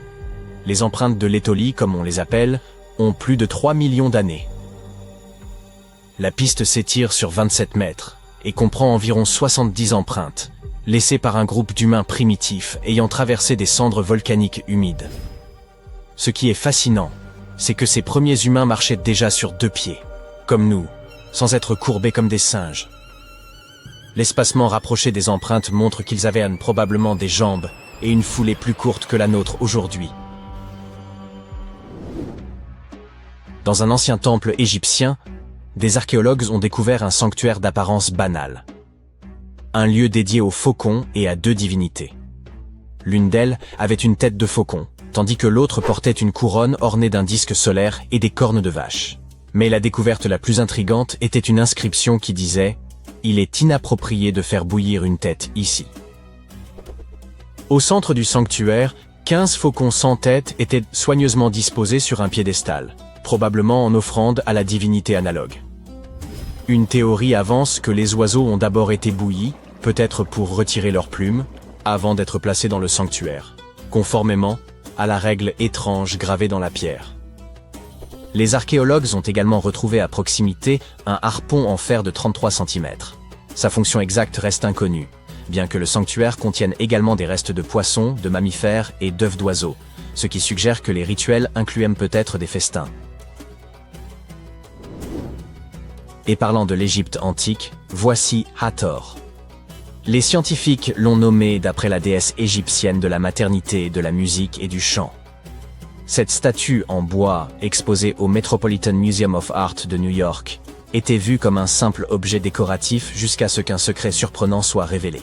Les empreintes de l'étolie, comme on les appelle, ont plus de 3 millions d'années. La piste s'étire sur 27 mètres et comprend environ 70 empreintes, laissées par un groupe d'humains primitifs ayant traversé des cendres volcaniques humides. Ce qui est fascinant, c'est que ces premiers humains marchaient déjà sur 2 pieds, comme nous, sans être courbés comme des singes. L'espacement rapproché des empreintes montre qu'ils avaient probablement des jambes et une foulée plus courte que la nôtre aujourd'hui. Dans un ancien temple égyptien, des archéologues ont découvert un sanctuaire d'apparence banale. Un lieu dédié aux faucons et à 2 divinités. L'une d'elles avait une tête de faucon, tandis que l'autre portait une couronne ornée d'un disque solaire et des cornes de vache. Mais la découverte la plus intrigante était une inscription qui disait « Il est inapproprié de faire bouillir une tête ici ». Au centre du sanctuaire, 15 faucons sans tête étaient soigneusement disposés sur un piédestal, probablement en offrande à la divinité analogue. Une théorie avance que les oiseaux ont d'abord été bouillis, peut-être pour retirer leurs plumes, avant d'être placés dans le sanctuaire, conformément à la règle étrange gravée dans la pierre. Les archéologues ont également retrouvé à proximité un harpon en fer de 33 cm. Sa fonction exacte reste inconnue, bien que le sanctuaire contienne également des restes de poissons, de mammifères et d'œufs d'oiseaux, ce qui suggère que les rituels incluaient peut-être des festins. Et parlant de l'Égypte antique, voici Hathor. Les scientifiques l'ont nommé d'après la déesse égyptienne de la maternité, de la musique et du chant. Cette statue en bois, exposée au Metropolitan Museum of Art de New York, était vue comme un simple objet décoratif jusqu'à ce qu'un secret surprenant soit révélé.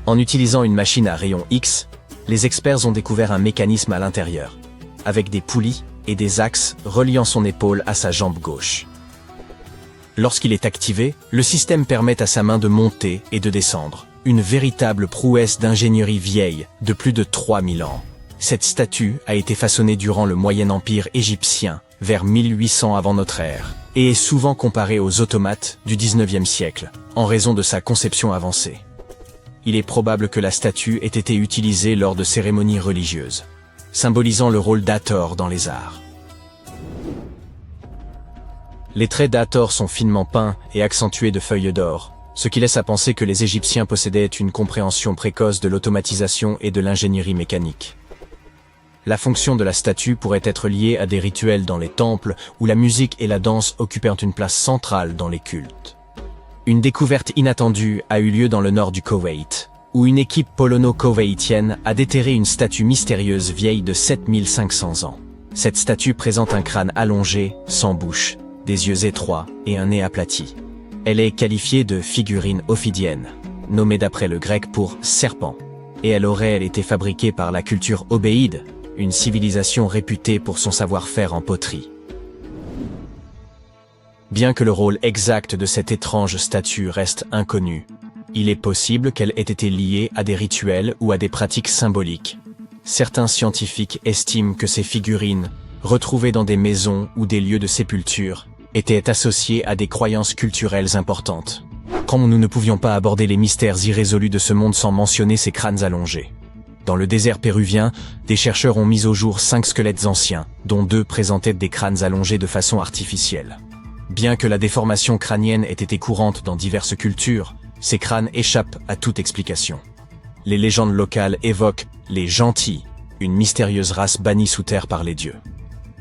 En utilisant une machine à rayons X, les experts ont découvert un mécanisme à l'intérieur, avec des poulies et des axes reliant son épaule à sa jambe gauche. Lorsqu'il est activé, le système permet à sa main de monter et de descendre. Une véritable prouesse d'ingénierie vieille de plus de 3000 ans. Cette statue a été façonnée durant le Moyen Empire égyptien, vers 1800 avant notre ère, et est souvent comparée aux automates du 19e siècle, en raison de sa conception avancée. Il est probable que la statue ait été utilisée lors de cérémonies religieuses, symbolisant le rôle d'Hathor dans les arts. Les traits d'Hathor sont finement peints et accentués de feuilles d'or, ce qui laisse à penser que les Égyptiens possédaient une compréhension précoce de l'automatisation et de l'ingénierie mécanique. La fonction de la statue pourrait être liée à des rituels dans les temples où la musique et la danse occupèrent une place centrale dans les cultes. Une découverte inattendue a eu lieu dans le nord du Koweït, où une équipe polono-koweïtienne a déterré une statue mystérieuse vieille de 7500 ans. Cette statue présente un crâne allongé, sans bouche, des yeux étroits et un nez aplati. Elle est qualifiée de figurine ophidienne, nommée d'après le grec pour serpent, et elle aurait été fabriquée par la culture obéide, une civilisation réputée pour son savoir-faire en poterie. Bien que le rôle exact de cette étrange statue reste inconnu, il est possible qu'elle ait été liée à des rituels ou à des pratiques symboliques. Certains scientifiques estiment que ces figurines, retrouvées dans des maisons ou des lieux de sépulture, étaient associées à des croyances culturelles importantes. Comme nous ne pouvions pas aborder les mystères irrésolus de ce monde sans mentionner ces crânes allongés. Dans le désert péruvien, des chercheurs ont mis au jour 5 squelettes anciens, dont 2 présentaient des crânes allongés de façon artificielle. Bien que la déformation crânienne ait été courante dans diverses cultures, ces crânes échappent à toute explication. Les légendes locales évoquent les gentils, une mystérieuse race bannie sous terre par les dieux.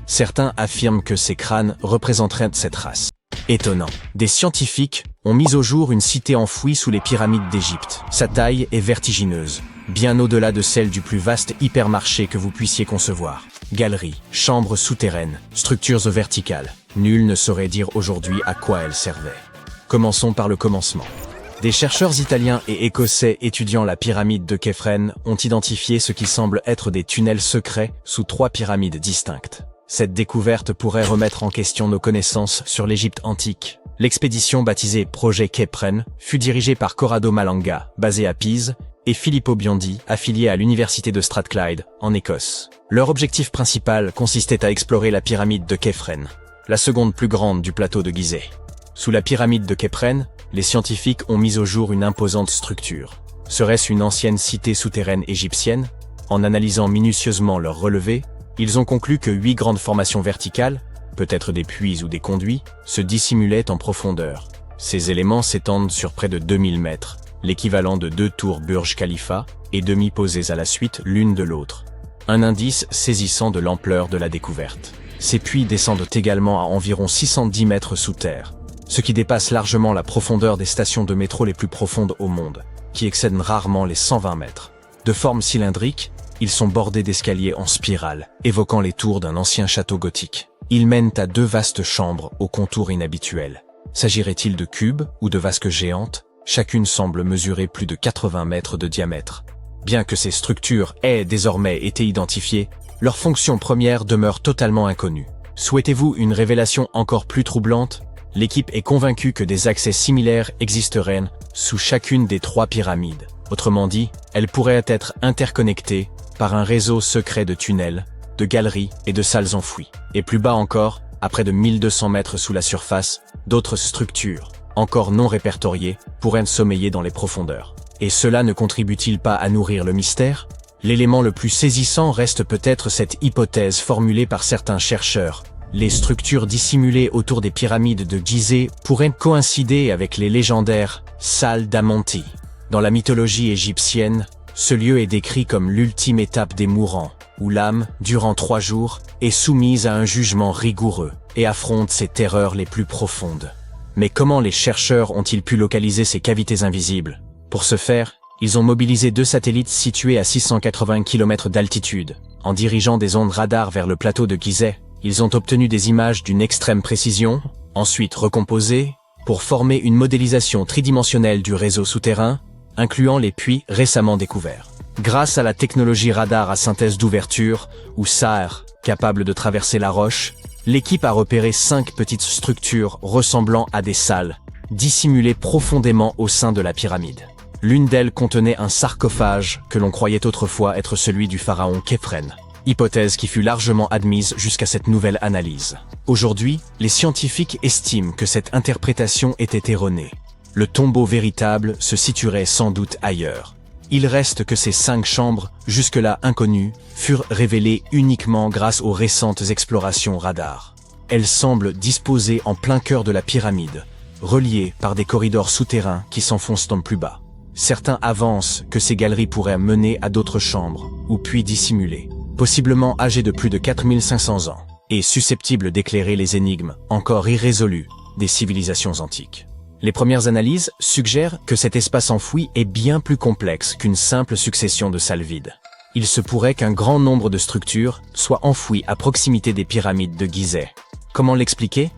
Certains affirment que ces crânes représenteraient cette race. Étonnant. Des scientifiques ont mis au jour une cité enfouie sous les pyramides d'Égypte. Sa taille est vertigineuse, bien au-delà de celle du plus vaste hypermarché que vous puissiez concevoir. Galeries, chambres souterraines, structures verticales. Nul ne saurait dire aujourd'hui à quoi elles servaient. Commençons par le commencement. Des chercheurs italiens et écossais étudiant la pyramide de Képhren ont identifié ce qui semble être des tunnels secrets sous 3 pyramides distinctes. Cette découverte pourrait remettre en question nos connaissances sur l'Égypte antique. L'expédition baptisée Projet Képhren fut dirigée par Corrado Malanga, basé à Pise, et Filippo Biondi, affilié à l'université de Strathclyde, en Écosse. Leur objectif principal consistait à explorer la pyramide de Képhren, la seconde plus grande du plateau de Gizeh. Sous la pyramide de Képhren, les scientifiques ont mis au jour une imposante structure. Serait-ce une ancienne cité souterraine égyptienne? En analysant minutieusement leurs relevés, ils ont conclu que 8 grandes formations verticales, peut-être des puits ou des conduits, se dissimulaient en profondeur. Ces éléments s'étendent sur près de 2000 mètres, l'équivalent de 2 tours Burj Khalifa, et demi-posées à la suite l'une de l'autre. Un indice saisissant de l'ampleur de la découverte. Ces puits descendent également à environ 610 mètres sous terre, ce qui dépasse largement la profondeur des stations de métro les plus profondes au monde, qui excèdent rarement les 120 mètres. De forme cylindrique, ils sont bordés d'escaliers en spirale, évoquant les tours d'un ancien château gothique. Ils mènent à 2 vastes chambres aux contours inhabituels. S'agirait-il de cubes ou de vasques géantes? Chacune semble mesurer plus de 80 mètres de diamètre. Bien que ces structures aient désormais été identifiées, leur fonction première demeure totalement inconnue. Souhaitez-vous une révélation encore plus troublante? L'équipe est convaincue que des accès similaires existeraient sous chacune des 3 pyramides. Autrement dit, elles pourraient être interconnectées par un réseau secret de tunnels, de galeries et de salles enfouies. Et plus bas encore, à près de 1200 mètres sous la surface, d'autres structures, encore non répertoriées, pourraient sommeiller dans les profondeurs. Et cela ne contribue-t-il pas à nourrir le mystère? L'élément le plus saisissant reste peut-être cette hypothèse formulée par certains chercheurs. Les structures dissimulées autour des pyramides de Gizeh pourraient coïncider avec les légendaires salles d'Amonti. Dans la mythologie égyptienne, ce lieu est décrit comme l'ultime étape des mourants, où l'âme, durant 3 jours, est soumise à un jugement rigoureux et affronte ses terreurs les plus profondes. Mais comment les chercheurs ont-ils pu localiser ces cavités invisibles? Pour ce faire, ils ont mobilisé 2 satellites situés à 680 km d'altitude. En dirigeant des ondes radar vers le plateau de Gizeh, ils ont obtenu des images d'une extrême précision, ensuite recomposées, pour former une modélisation tridimensionnelle du réseau souterrain, incluant les puits récemment découverts. Grâce à la technologie radar à synthèse d'ouverture, ou SAR, capable de traverser la roche, l'équipe a repéré 5 petites structures ressemblant à des salles, dissimulées profondément au sein de la pyramide. L'une d'elles contenait un sarcophage que l'on croyait autrefois être celui du pharaon Képhren, hypothèse qui fut largement admise jusqu'à cette nouvelle analyse. Aujourd'hui, les scientifiques estiment que cette interprétation était erronée. Le tombeau véritable se situerait sans doute ailleurs. Il reste que ces 5 chambres, jusque-là inconnues, furent révélées uniquement grâce aux récentes explorations radar. Elles semblent disposées en plein cœur de la pyramide, reliées par des corridors souterrains qui s'enfoncent en plus bas. Certains avancent que ces galeries pourraient mener à d'autres chambres, ou puits dissimulés. possiblement âgé de plus de 4500 ans, et susceptible d'éclairer les énigmes encore irrésolues des civilisations antiques. Les premières analyses suggèrent que cet espace enfoui est bien plus complexe qu'une simple succession de salles vides. Il se pourrait qu'un grand nombre de structures soient enfouies à proximité des pyramides de Gizeh. Comment l'expliquer ?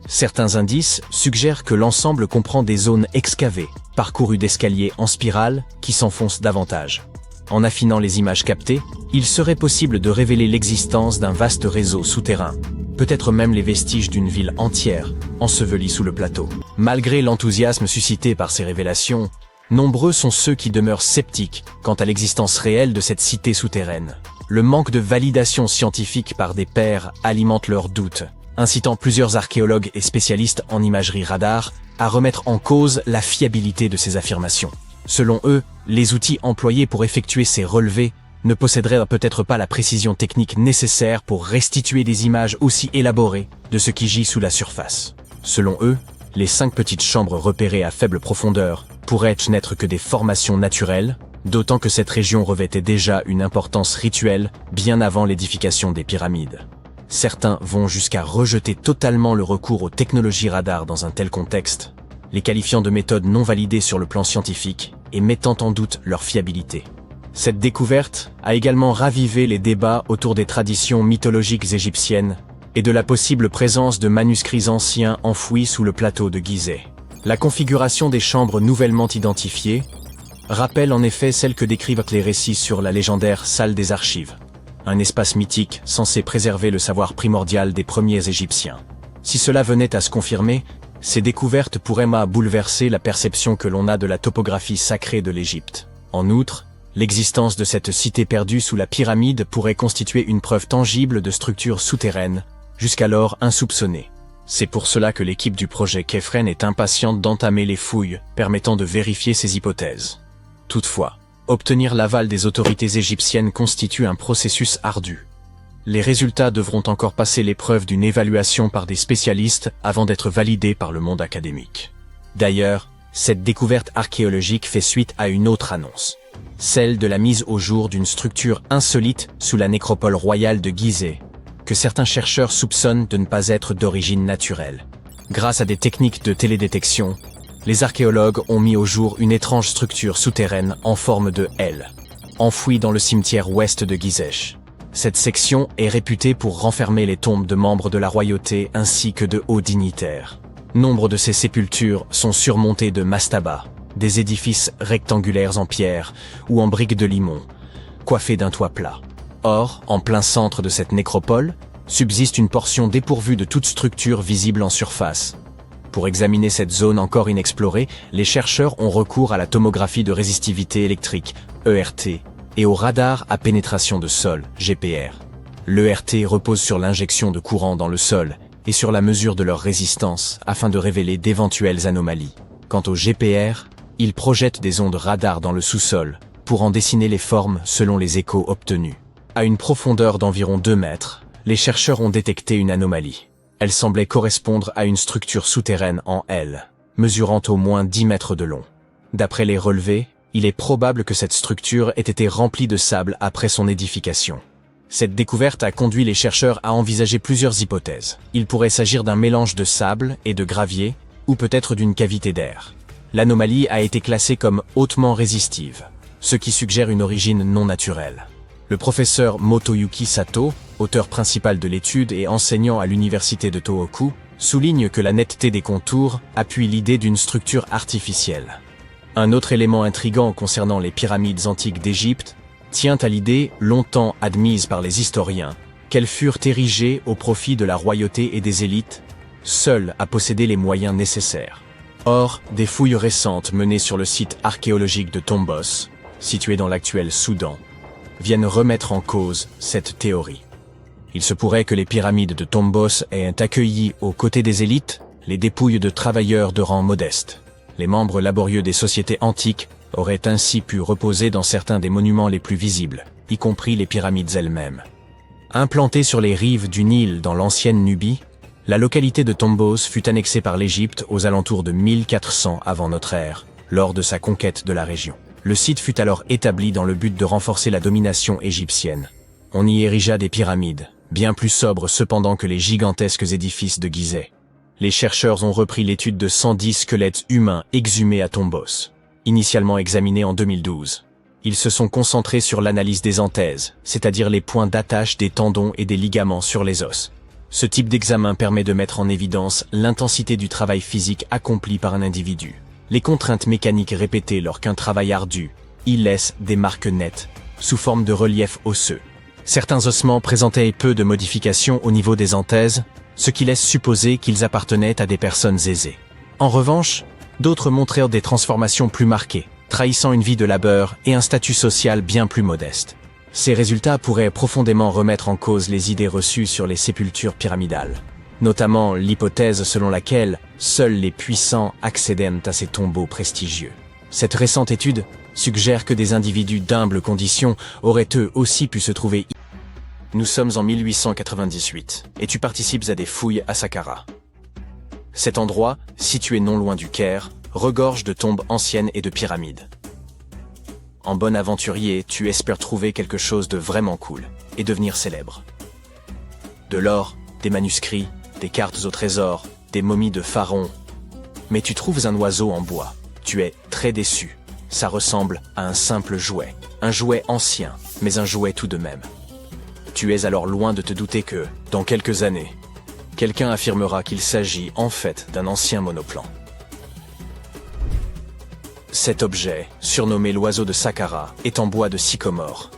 Certains indices suggèrent que l'ensemble comprend des zones excavées, parcourues d'escaliers en spirale qui s'enfoncent davantage. En affinant les images captées, il serait possible de révéler l'existence d'un vaste réseau souterrain, peut-être même les vestiges d'une ville entière, ensevelie sous le plateau. Malgré l'enthousiasme suscité par ces révélations, nombreux sont ceux qui demeurent sceptiques quant à l'existence réelle de cette cité souterraine. Le manque de validation scientifique par des pairs alimente leurs doutes, incitant plusieurs archéologues et spécialistes en imagerie radar à remettre en cause la fiabilité de ces affirmations. Selon eux, les outils employés pour effectuer ces relevés ne posséderaient peut-être pas la précision technique nécessaire pour restituer des images aussi élaborées de ce qui gît sous la surface. Selon eux, les 5 petites chambres repérées à faible profondeur pourraient n'être que des formations naturelles, d'autant que cette région revêtait déjà une importance rituelle bien avant l'édification des pyramides. Certains vont jusqu'à rejeter totalement le recours aux technologies radar dans un tel contexte, les qualifiant de méthodes non validées sur le plan scientifique et mettant en doute leur fiabilité. Cette découverte a également ravivé les débats autour des traditions mythologiques égyptiennes et de la possible présence de manuscrits anciens enfouis sous le plateau de Gizeh. La configuration des chambres nouvellement identifiées rappelle en effet celle que décrivent les récits sur la légendaire salle des archives, un espace mythique censé préserver le savoir primordial des premiers Égyptiens. Si cela venait à se confirmer, ces découvertes pourraient bouleverser la perception que l'on a de la topographie sacrée de l'Égypte. En outre, l'existence de cette cité perdue sous la pyramide pourrait constituer une preuve tangible de structures souterraines, jusqu'alors insoupçonnées. C'est pour cela que l'équipe du projet Kephren est impatiente d'entamer les fouilles permettant de vérifier ces hypothèses. Toutefois, obtenir l'aval des autorités égyptiennes constitue un processus ardu. Les résultats devront encore passer l'épreuve d'une évaluation par des spécialistes avant d'être validés par le monde académique. D'ailleurs, cette découverte archéologique fait suite à une autre annonce, celle de la mise au jour d'une structure insolite sous la nécropole royale de Gizeh, que certains chercheurs soupçonnent de ne pas être d'origine naturelle. Grâce à des techniques de télédétection, les archéologues ont mis au jour une étrange structure souterraine en forme de L, enfouie dans le cimetière ouest de Gizeh. Cette section est réputée pour renfermer les tombes de membres de la royauté ainsi que de hauts dignitaires. Nombre de ces sépultures sont surmontées de mastabas, des édifices rectangulaires en pierre ou en briques de limon, coiffés d'un toit plat. Or, en plein centre de cette nécropole, subsiste une portion dépourvue de toute structure visible en surface. Pour examiner cette zone encore inexplorée, les chercheurs ont recours à la tomographie de résistivité électrique, ERT, et au radar à pénétration de sol, GPR. L'ERT repose sur l'injection de courant dans le sol et sur la mesure de leur résistance afin de révéler d'éventuelles anomalies. Quant au GPR, il projette des ondes radar dans le sous-sol pour en dessiner les formes selon les échos obtenus. À une profondeur d'environ 2 mètres, les chercheurs ont détecté une anomalie. Elle semblait correspondre à une structure souterraine en L, mesurant au moins 10 mètres de long. D'après les relevés, il est probable que cette structure ait été remplie de sable après son édification. Cette découverte a conduit les chercheurs à envisager plusieurs hypothèses. Il pourrait s'agir d'un mélange de sable et de gravier, ou peut-être d'une cavité d'air. L'anomalie a été classée comme hautement résistive, ce qui suggère une origine non naturelle. Le professeur Motoyuki Sato, auteur principal de l'étude et enseignant à l'université de Tohoku, souligne que la netteté des contours appuie l'idée d'une structure artificielle. Un autre élément intrigant concernant les pyramides antiques d'Égypte tient à l'idée, longtemps admise par les historiens, qu'elles furent érigées au profit de la royauté et des élites, seules à posséder les moyens nécessaires. Or, des fouilles récentes menées sur le site archéologique de Tombos, situé dans l'actuel Soudan, viennent remettre en cause cette théorie. Il se pourrait que les pyramides de Tombos aient accueilli, aux côtés des élites, les dépouilles de travailleurs de rang modeste. Les membres laborieux des sociétés antiques auraient ainsi pu reposer dans certains des monuments les plus visibles, y compris les pyramides elles-mêmes. Implantée sur les rives du Nil dans l'ancienne Nubie, la localité de Tombos fut annexée par l'Égypte aux alentours de 1400 avant notre ère, lors de sa conquête de la région. Le site fut alors établi dans le but de renforcer la domination égyptienne. On y érigea des pyramides, bien plus sobres cependant que les gigantesques édifices de Gizeh. Les chercheurs ont repris l'étude de 110 squelettes humains exhumés à Tombos, initialement examinés en 2012. Ils se sont concentrés sur l'analyse des anthèses, c'est-à-dire les points d'attache des tendons et des ligaments sur les os. Ce type d'examen permet de mettre en évidence l'intensité du travail physique accompli par un individu. Les contraintes mécaniques répétées lors qu'un travail ardu y laissent des marques nettes, sous forme de relief osseux. Certains ossements présentaient peu de modifications au niveau des anthèses, ce qui laisse supposer qu'ils appartenaient à des personnes aisées. En revanche, d'autres montrèrent des transformations plus marquées, trahissant une vie de labeur et un statut social bien plus modeste. Ces résultats pourraient profondément remettre en cause les idées reçues sur les sépultures pyramidales, notamment l'hypothèse selon laquelle seuls les puissants accédaient à ces tombeaux prestigieux. Cette récente étude suggère que des individus d'humbles conditions auraient eux aussi pu se trouver. Nous sommes en 1898 et tu participes à des fouilles à Saqqara. Cet endroit, situé non loin du Caire, regorge de tombes anciennes et de pyramides. En bon aventurier, tu espères trouver quelque chose de vraiment cool et devenir célèbre. De l'or, des manuscrits, des cartes au trésor, des momies de pharaons. Mais tu trouves un oiseau en bois. Tu es très déçu. Ça ressemble à un simple jouet. Un jouet ancien, mais un jouet tout de même. Tu es alors loin de te douter que, dans quelques années, quelqu'un affirmera qu'il s'agit en fait d'un ancien monoplan. Cet objet, surnommé l'oiseau de Saqqara, est en bois de sycomore.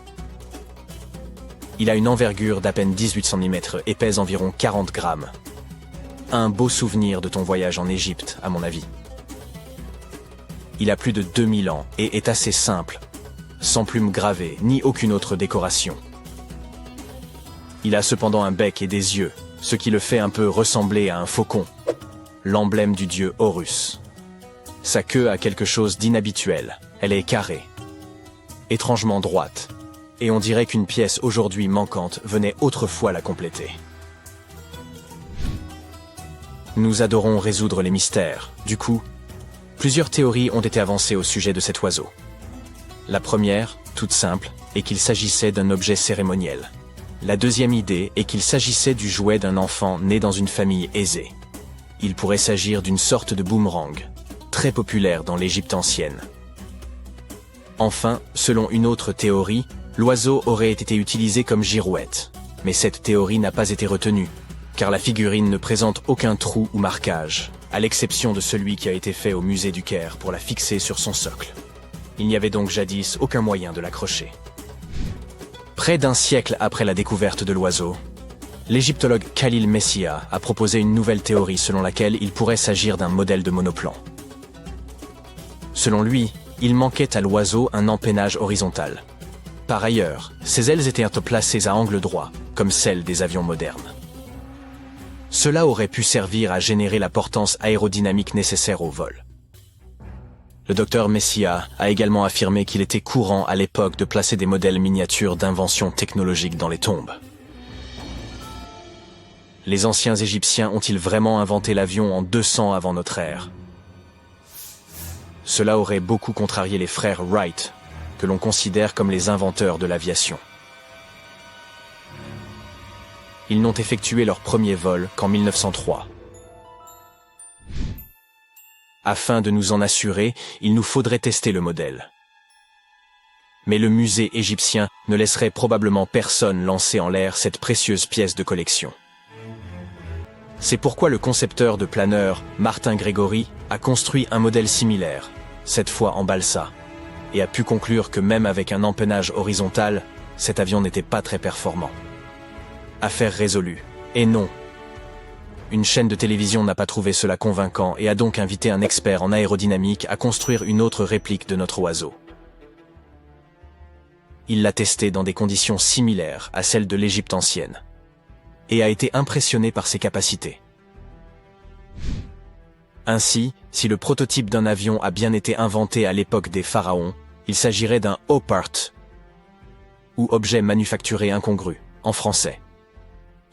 Il a une envergure d'à peine 18 cm et pèse environ 40 grammes. Un beau souvenir de ton voyage en Égypte, à mon avis. Il a plus de 2000 ans et est assez simple, sans plumes gravées ni aucune autre décoration. Il a cependant un bec et des yeux, ce qui le fait un peu ressembler à un faucon, l'emblème du dieu Horus. Sa queue a quelque chose d'inhabituel, elle est carrée, étrangement droite, et on dirait qu'une pièce aujourd'hui manquante venait autrefois la compléter. Nous adorons résoudre les mystères, du coup, plusieurs théories ont été avancées au sujet de cet oiseau. La première, toute simple, est qu'il s'agissait d'un objet cérémoniel. La deuxième idée est qu'il s'agissait du jouet d'un enfant né dans une famille aisée. Il pourrait s'agir d'une sorte de boomerang, très populaire dans l'Égypte ancienne. Enfin, selon une autre théorie, l'oiseau aurait été utilisé comme girouette. Mais cette théorie n'a pas été retenue, car la figurine ne présente aucun trou ou marquage, à l'exception de celui qui a été fait au musée du Caire pour la fixer sur son socle. Il n'y avait donc jadis aucun moyen de l'accrocher. Près d'un siècle après la découverte de l'oiseau, l'égyptologue Khalil Messia a proposé une nouvelle théorie selon laquelle il pourrait s'agir d'un modèle de monoplan. Selon lui, il manquait à l'oiseau un empennage horizontal. Par ailleurs, ses ailes étaient placées à angle droit, comme celles des avions modernes. Cela aurait pu servir à générer la portance aérodynamique nécessaire au vol. Le docteur Messia a également affirmé qu'il était courant à l'époque de placer des modèles miniatures d'inventions technologiques dans les tombes. Les anciens Égyptiens ont-ils vraiment inventé l'avion en 200 avant notre ère? Cela aurait beaucoup contrarié les frères Wright, que l'on considère comme les inventeurs de l'aviation. Ils n'ont effectué leur premier vol qu'en 1903. Afin de nous en assurer, il nous faudrait tester le modèle. Mais le musée égyptien ne laisserait probablement personne lancer en l'air cette précieuse pièce de collection. C'est pourquoi le concepteur de planeur, Martin Grégory, a construit un modèle similaire, cette fois en balsa, et a pu conclure que même avec un empennage horizontal, cet avion n'était pas très performant. Affaire résolue. Et non. Une chaîne de télévision n'a pas trouvé cela convaincant et a donc invité un expert en aérodynamique à construire une autre réplique de notre oiseau. Il l'a testé dans des conditions similaires à celles de l'Égypte ancienne, et a été impressionné par ses capacités. Ainsi, si le prototype d'un avion a bien été inventé à l'époque des pharaons, il s'agirait d'un opart, ou objet manufacturé incongru, en français.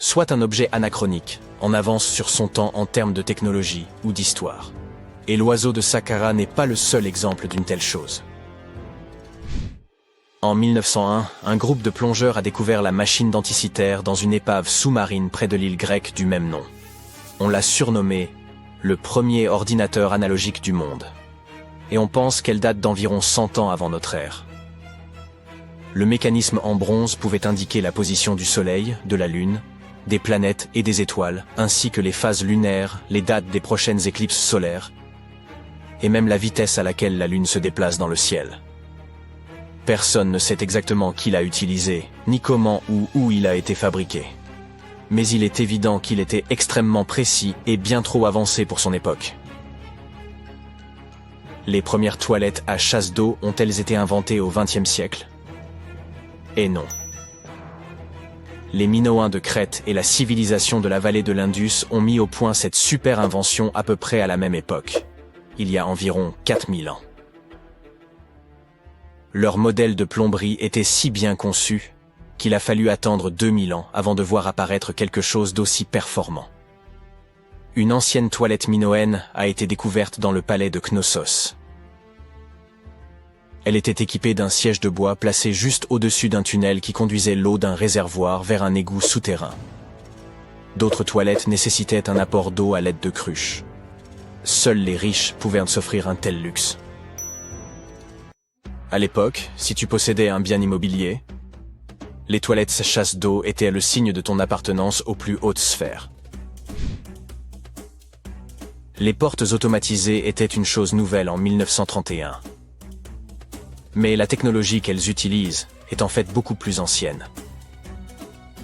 Soit un objet anachronique, en avance sur son temps en termes de technologie ou d'histoire. Et l'oiseau de Saqqara n'est pas le seul exemple d'une telle chose. En 1901, un groupe de plongeurs a découvert la machine denticitaire dans une épave sous-marine près de l'île grecque du même nom. On l'a surnommée le premier ordinateur analogique du monde. Et on pense qu'elle date d'environ 100 ans avant notre ère. Le mécanisme en bronze pouvait indiquer la position du Soleil, de la Lune, des planètes et des étoiles, ainsi que les phases lunaires, les dates des prochaines éclipses solaires, et même la vitesse à laquelle la Lune se déplace dans le ciel. Personne ne sait exactement qui l'a utilisé, ni comment ou où il a été fabriqué. Mais il est évident qu'il était extrêmement précis et bien trop avancé pour son époque. Les premières toilettes à chasse d'eau ont-elles été inventées au XXe siècle? Et non. Les Minoens de Crète et la civilisation de la vallée de l'Indus ont mis au point cette super invention à peu près à la même époque, il y a environ 4000 ans. Leur modèle de plomberie était si bien conçu qu'il a fallu attendre 2000 ans avant de voir apparaître quelque chose d'aussi performant. Une ancienne toilette minoenne a été découverte dans le palais de Knossos. Elle était équipée d'un siège de bois placé juste au-dessus d'un tunnel qui conduisait l'eau d'un réservoir vers un égout souterrain. D'autres toilettes nécessitaient un apport d'eau à l'aide de cruches. Seuls les riches pouvaient s'offrir un tel luxe. À l'époque, si tu possédais un bien immobilier, les toilettes chasse d'eau étaient le signe de ton appartenance aux plus hautes sphères. Les portes automatisées étaient une chose nouvelle en 1931. Mais la technologie qu'elles utilisent est en fait beaucoup plus ancienne.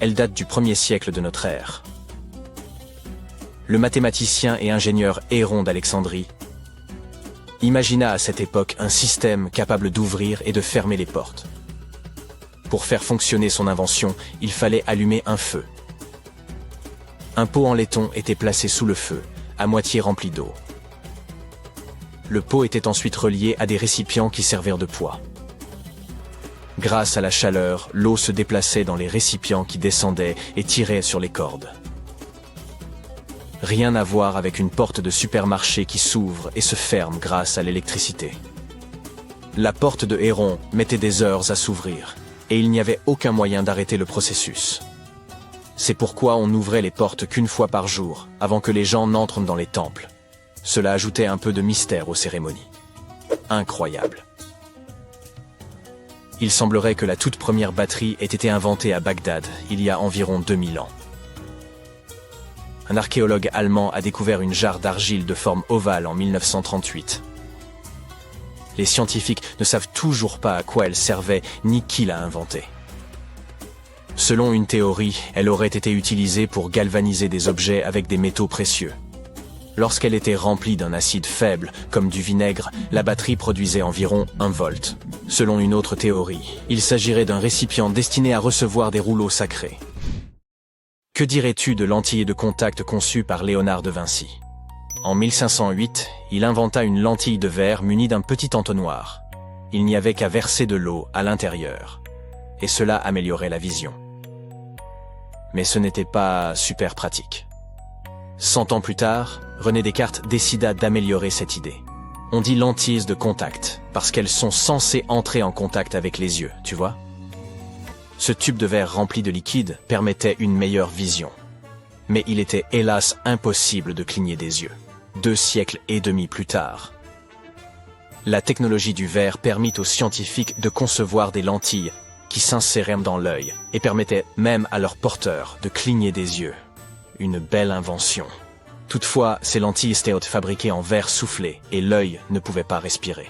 Elle date du 1er siècle de notre ère. Le mathématicien et ingénieur Héron d'Alexandrie imagina à cette époque un système capable d'ouvrir et de fermer les portes. Pour faire fonctionner son invention, il fallait allumer un feu. Un pot en laiton était placé sous le feu, à moitié rempli d'eau. Le pot était ensuite relié à des récipients qui servirent de poids. Grâce à la chaleur, l'eau se déplaçait dans les récipients qui descendaient et tiraient sur les cordes. Rien à voir avec une porte de supermarché qui s'ouvre et se ferme grâce à l'électricité. La porte de Héron mettait des heures à s'ouvrir, et il n'y avait aucun moyen d'arrêter le processus. C'est pourquoi on n'ouvrait les portes qu'une fois par jour, avant que les gens n'entrent dans les temples. Cela ajoutait un peu de mystère aux cérémonies. Incroyable. Il semblerait que la toute première batterie ait été inventée à Bagdad, il y a environ 2000 ans. Un archéologue allemand a découvert une jarre d'argile de forme ovale en 1938. Les scientifiques ne savent toujours pas à quoi elle servait ni qui l'a inventée. Selon une théorie, elle aurait été utilisée pour galvaniser des objets avec des métaux précieux. Lorsqu'elle était remplie d'un acide faible, comme du vinaigre, la batterie produisait environ 1 volt. Selon une autre théorie, il s'agirait d'un récipient destiné à recevoir des rouleaux sacrés. Que dirais-tu de lentilles de contact conçues par Léonard de Vinci? En 1508, il inventa une lentille de verre munie d'un petit entonnoir. Il n'y avait qu'à verser de l'eau à l'intérieur, et cela améliorait la vision. Mais ce n'était pas super pratique. 100 ans plus tard, René Descartes décida d'améliorer cette idée. On dit lentilles de contact, parce qu'elles sont censées entrer en contact avec les yeux, tu vois? Ce tube de verre rempli de liquide permettait une meilleure vision. Mais il était hélas impossible de cligner des yeux. 2 siècles et demi plus tard. La technologie du verre permit aux scientifiques de concevoir des lentilles qui s'inséraient dans l'œil et permettaient même à leurs porteurs de cligner des yeux. Une belle invention. Toutefois, ces lentilles étaient fabriquées en verre soufflé et l'œil ne pouvait pas respirer.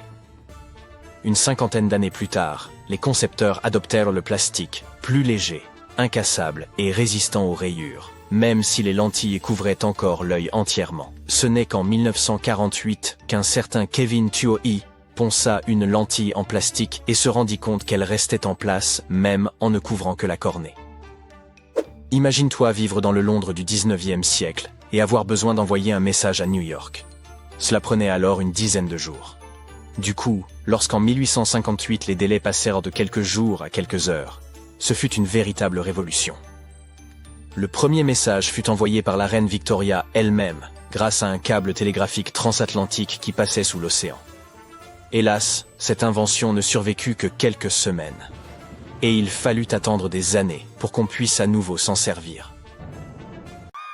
Une 50aine d'années plus tard, les concepteurs adoptèrent le plastique, plus léger, incassable et résistant aux rayures, même si les lentilles couvraient encore l'œil entièrement. Ce n'est qu'en 1948 qu'un certain Kevin Tuohy ponça une lentille en plastique et se rendit compte qu'elle restait en place même en ne couvrant que la cornée. Imagine-toi vivre dans le Londres du 19e siècle et avoir besoin d'envoyer un message à New York. Cela prenait alors une dizaine de jours. Du coup, lorsqu'en 1858 les délais passèrent de quelques jours à quelques heures, ce fut une véritable révolution. Le premier message fut envoyé par la reine Victoria elle-même, grâce à un câble télégraphique transatlantique qui passait sous l'océan. Hélas, cette invention ne survécut que quelques semaines. Et il fallut attendre des années pour qu'on puisse à nouveau s'en servir.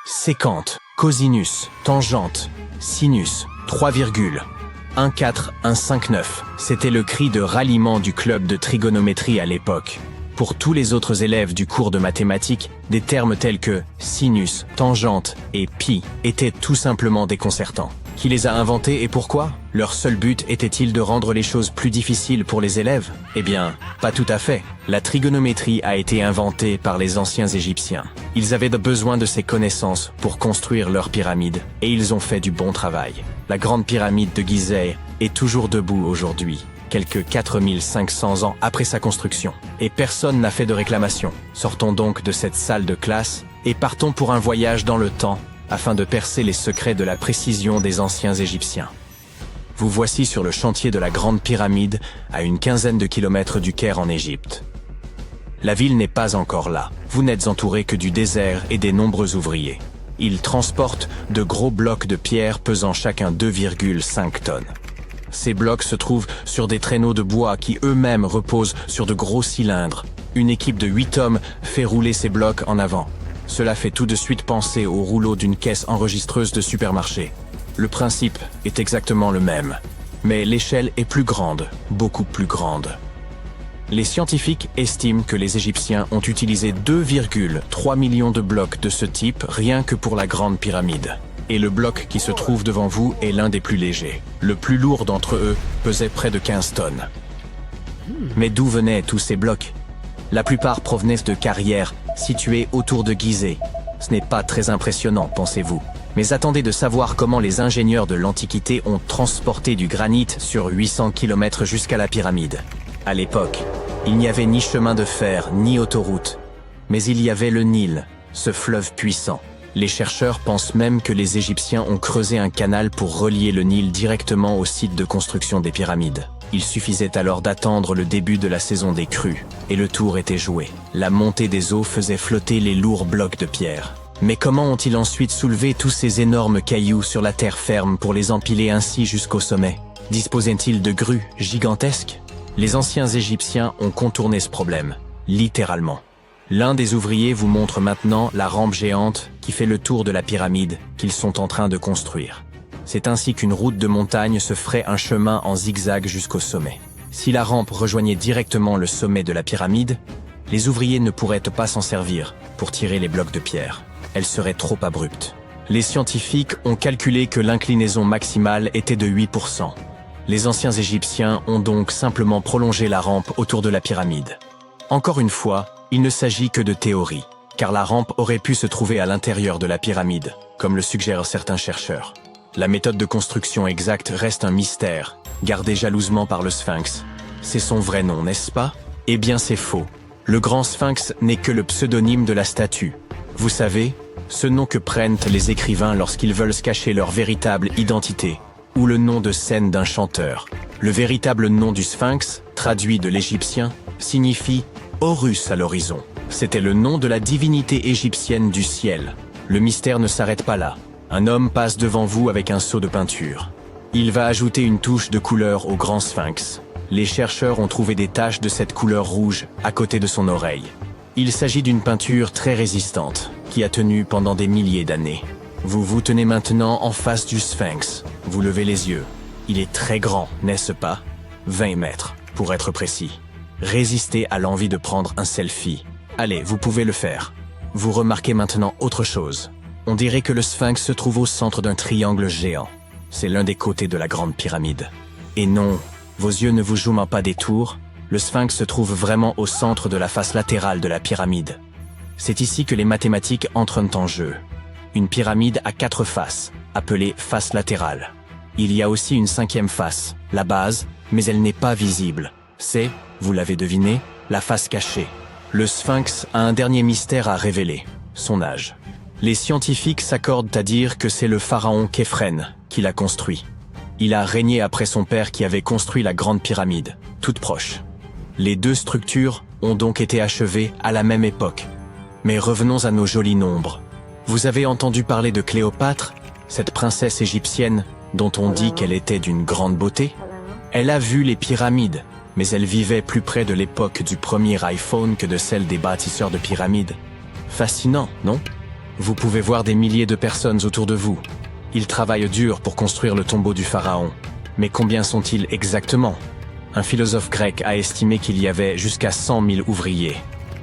Sécante, cosinus, tangente, sinus, 3,14159. C'était le cri de ralliement du club de trigonométrie à l'époque. Pour tous les autres élèves du cours de mathématiques, des termes tels que sinus, tangente et pi étaient tout simplement déconcertants. Qui les a inventés et pourquoi? Leur seul but était-il de rendre les choses plus difficiles pour les élèves? Eh bien, pas tout à fait. La trigonométrie a été inventée par les anciens Égyptiens. Ils avaient besoin de ces connaissances pour construire leurs pyramides, et ils ont fait du bon travail. La grande pyramide de Gizeh est toujours debout aujourd'hui, quelques 4500 ans après sa construction. Et personne n'a fait de réclamation. Sortons donc de cette salle de classe et partons pour un voyage dans le temps afin de percer les secrets de la précision des anciens Égyptiens. Vous voici sur le chantier de la Grande Pyramide, à une quinzaine de kilomètres du Caire en Égypte. La ville n'est pas encore là. Vous n'êtes entouré que du désert et des nombreux ouvriers. Ils transportent de gros blocs de pierre pesant chacun 2,5 tonnes. Ces blocs se trouvent sur des traîneaux de bois qui eux-mêmes reposent sur de gros cylindres. Une équipe de 8 hommes fait rouler ces blocs en avant. Cela fait tout de suite penser au rouleau d'une caisse enregistreuse de supermarché. Le principe est exactement le même, mais l'échelle est plus grande, beaucoup plus grande. Les scientifiques estiment que les Égyptiens ont utilisé 2,3 millions de blocs de ce type rien que pour la Grande Pyramide. Et le bloc qui se trouve devant vous est l'un des plus légers. Le plus lourd d'entre eux pesait près de 15 tonnes. Mais d'où venaient tous ces blocs? La plupart provenaient de carrières situées autour de Gizeh. Ce n'est pas très impressionnant, pensez-vous. Mais attendez de savoir comment les ingénieurs de l'Antiquité ont transporté du granit sur 800 km jusqu'à la pyramide. À l'époque, il n'y avait ni chemin de fer, ni autoroute. Mais il y avait le Nil, ce fleuve puissant. Les chercheurs pensent même que les Égyptiens ont creusé un canal pour relier le Nil directement au site de construction des pyramides. Il suffisait alors d'attendre le début de la saison des crues, et le tour était joué. La montée des eaux faisait flotter les lourds blocs de pierre. Mais comment ont-ils ensuite soulevé tous ces énormes cailloux sur la terre ferme pour les empiler ainsi jusqu'au sommet? Disposaient-ils de grues gigantesques? Les anciens Égyptiens ont contourné ce problème, littéralement. L'un des ouvriers vous montre maintenant la rampe géante qui fait le tour de la pyramide qu'ils sont en train de construire. C'est ainsi qu'une route de montagne se ferait un chemin en zigzag jusqu'au sommet. Si la rampe rejoignait directement le sommet de la pyramide, les ouvriers ne pourraient pas s'en servir pour tirer les blocs de pierre. Elle serait trop abrupte. Les scientifiques ont calculé que l'inclinaison maximale était de 8%. Les anciens Égyptiens ont donc simplement prolongé la rampe autour de la pyramide. Encore une fois, il ne s'agit que de théorie, car la rampe aurait pu se trouver à l'intérieur de la pyramide, comme le suggèrent certains chercheurs. La méthode de construction exacte reste un mystère, gardé jalousement par le Sphinx. C'est son vrai nom, n'est-ce pas? Eh bien c'est faux. Le grand Sphinx n'est que le pseudonyme de la statue. Vous savez, ce nom que prennent les écrivains lorsqu'ils veulent se cacher leur véritable identité, ou le nom de scène d'un chanteur. Le véritable nom du Sphinx, traduit de l'égyptien, signifie Horus à l'horizon. C'était le nom de la divinité égyptienne du ciel. Le mystère ne s'arrête pas là. Un homme passe devant vous avec un seau de peinture. Il va ajouter une touche de couleur au grand Sphinx. Les chercheurs ont trouvé des taches de cette couleur rouge à côté de son oreille. Il s'agit d'une peinture très résistante, qui a tenu pendant des milliers d'années. Vous vous tenez maintenant en face du Sphinx. Vous levez les yeux. Il est très grand, n'est-ce pas? 20 mètres, pour être précis. Résistez à l'envie de prendre un selfie. Allez, vous pouvez le faire. Vous remarquez maintenant autre chose. On dirait que le Sphinx se trouve au centre d'un triangle géant. C'est l'un des côtés de la Grande Pyramide. Et non, vos yeux ne vous jouent pas des tours. Le Sphinx se trouve vraiment au centre de la face latérale de la pyramide. C'est ici que les mathématiques entrent en jeu. Une pyramide a 4 faces, appelées faces latérales. Il y a aussi une 5e face, la base, mais elle n'est pas visible. C'est, vous l'avez deviné, la face cachée. Le Sphinx a un dernier mystère à révéler, son âge. Les scientifiques s'accordent à dire que c'est le pharaon Képhren qui l'a construit. Il a régné après son père qui avait construit la Grande Pyramide, toute proche. Les deux structures ont donc été achevées à la même époque. Mais revenons à nos jolis nombres. Vous avez entendu parler de Cléopâtre, cette princesse égyptienne dont on dit qu'elle était d'une grande beauté? Elle a vu les pyramides, mais elle vivait plus près de l'époque du premier iPhone que de celle des bâtisseurs de pyramides. Fascinant, non? Vous pouvez voir des milliers de personnes autour de vous. Ils travaillent dur pour construire le tombeau du pharaon. Mais combien sont-ils exactement? Un philosophe grec a estimé qu'il y avait jusqu'à 100 000 ouvriers.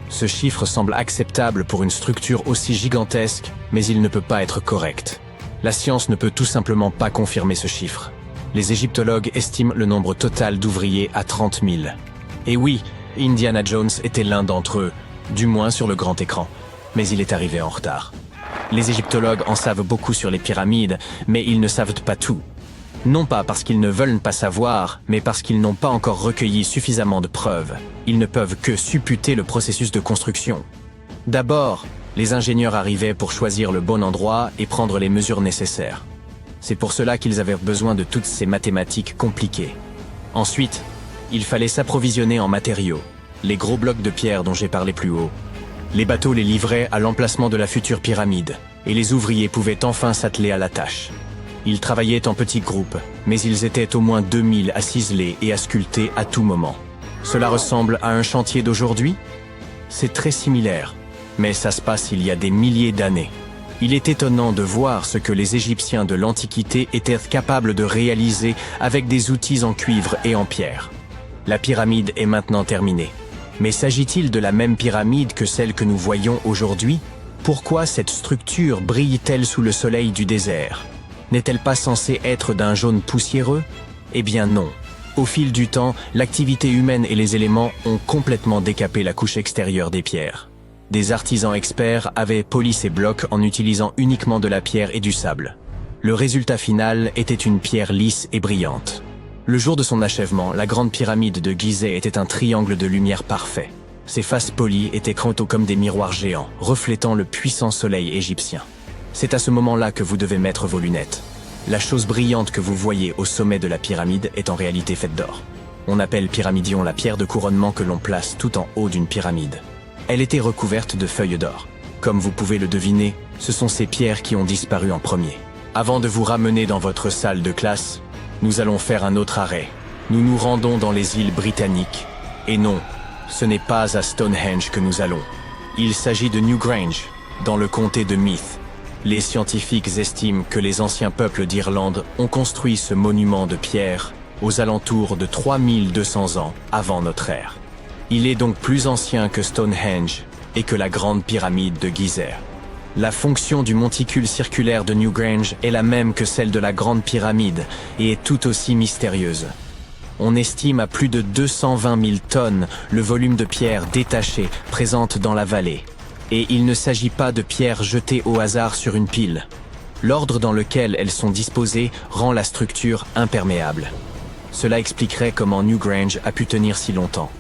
Ce chiffre semble acceptable pour une structure aussi gigantesque, mais il ne peut pas être correct. La science ne peut tout simplement pas confirmer ce chiffre. Les égyptologues estiment le nombre total d'ouvriers à 30 000. Et oui, Indiana Jones était l'un d'entre eux, du moins sur le grand écran, mais il est arrivé en retard. Les égyptologues en savent beaucoup sur les pyramides, mais ils ne savent pas tout. Non pas parce qu'ils ne veulent pas savoir, mais parce qu'ils n'ont pas encore recueilli suffisamment de preuves. Ils ne peuvent que supputer le processus de construction. D'abord, les ingénieurs arrivaient pour choisir le bon endroit et prendre les mesures nécessaires. C'est pour cela qu'ils avaient besoin de toutes ces mathématiques compliquées. Ensuite, il fallait s'approvisionner en matériaux, les gros blocs de pierre dont j'ai parlé plus haut. Les bateaux les livraient à l'emplacement de la future pyramide, et les ouvriers pouvaient enfin s'atteler à la tâche. Ils travaillaient en petits groupes, mais ils étaient au moins 2000 à ciseler et à sculpter à tout moment. Cela ressemble à un chantier d'aujourd'hui? C'est très similaire, mais ça se passe il y a des milliers d'années. Il est étonnant de voir ce que les Égyptiens de l'Antiquité étaient capables de réaliser avec des outils en cuivre et en pierre. La pyramide est maintenant terminée. Mais s'agit-il de la même pyramide que celle que nous voyons aujourd'hui? Pourquoi cette structure brille-t-elle sous le soleil du désert? N'est-elle pas censée être d'un jaune poussiéreux? Eh bien non. Au fil du temps, l'activité humaine et les éléments ont complètement décapé la couche extérieure des pierres. Des artisans experts avaient poli ces blocs en utilisant uniquement de la pierre et du sable. Le résultat final était une pierre lisse et brillante. Le jour de son achèvement, la grande pyramide de Gizeh était un triangle de lumière parfait. Ses faces polies étaient crantaux comme des miroirs géants, reflétant le puissant soleil égyptien. C'est à ce moment-là que vous devez mettre vos lunettes. La chose brillante que vous voyez au sommet de la pyramide est en réalité faite d'or. On appelle pyramidion la pierre de couronnement que l'on place tout en haut d'une pyramide. Elle était recouverte de feuilles d'or. Comme vous pouvez le deviner, ce sont ces pierres qui ont disparu en premier. Avant de vous ramener dans votre salle de classe, nous allons faire un autre arrêt. Nous nous rendons dans les îles britanniques. Et non, ce n'est pas à Stonehenge que nous allons. Il s'agit de Newgrange, dans le comté de Meath. Les scientifiques estiment que les anciens peuples d'Irlande ont construit ce monument de pierre aux alentours de 3200 ans avant notre ère. Il est donc plus ancien que Stonehenge et que la grande pyramide de Gizeh. La fonction du monticule circulaire de Newgrange est la même que celle de la grande pyramide et est tout aussi mystérieuse. On estime à plus de 220 000 tonnes le volume de pierres détachées présentes dans la vallée. Et il ne s'agit pas de pierres jetées au hasard sur une pile. L'ordre dans lequel elles sont disposées rend la structure imperméable. Cela expliquerait comment Newgrange a pu tenir si longtemps.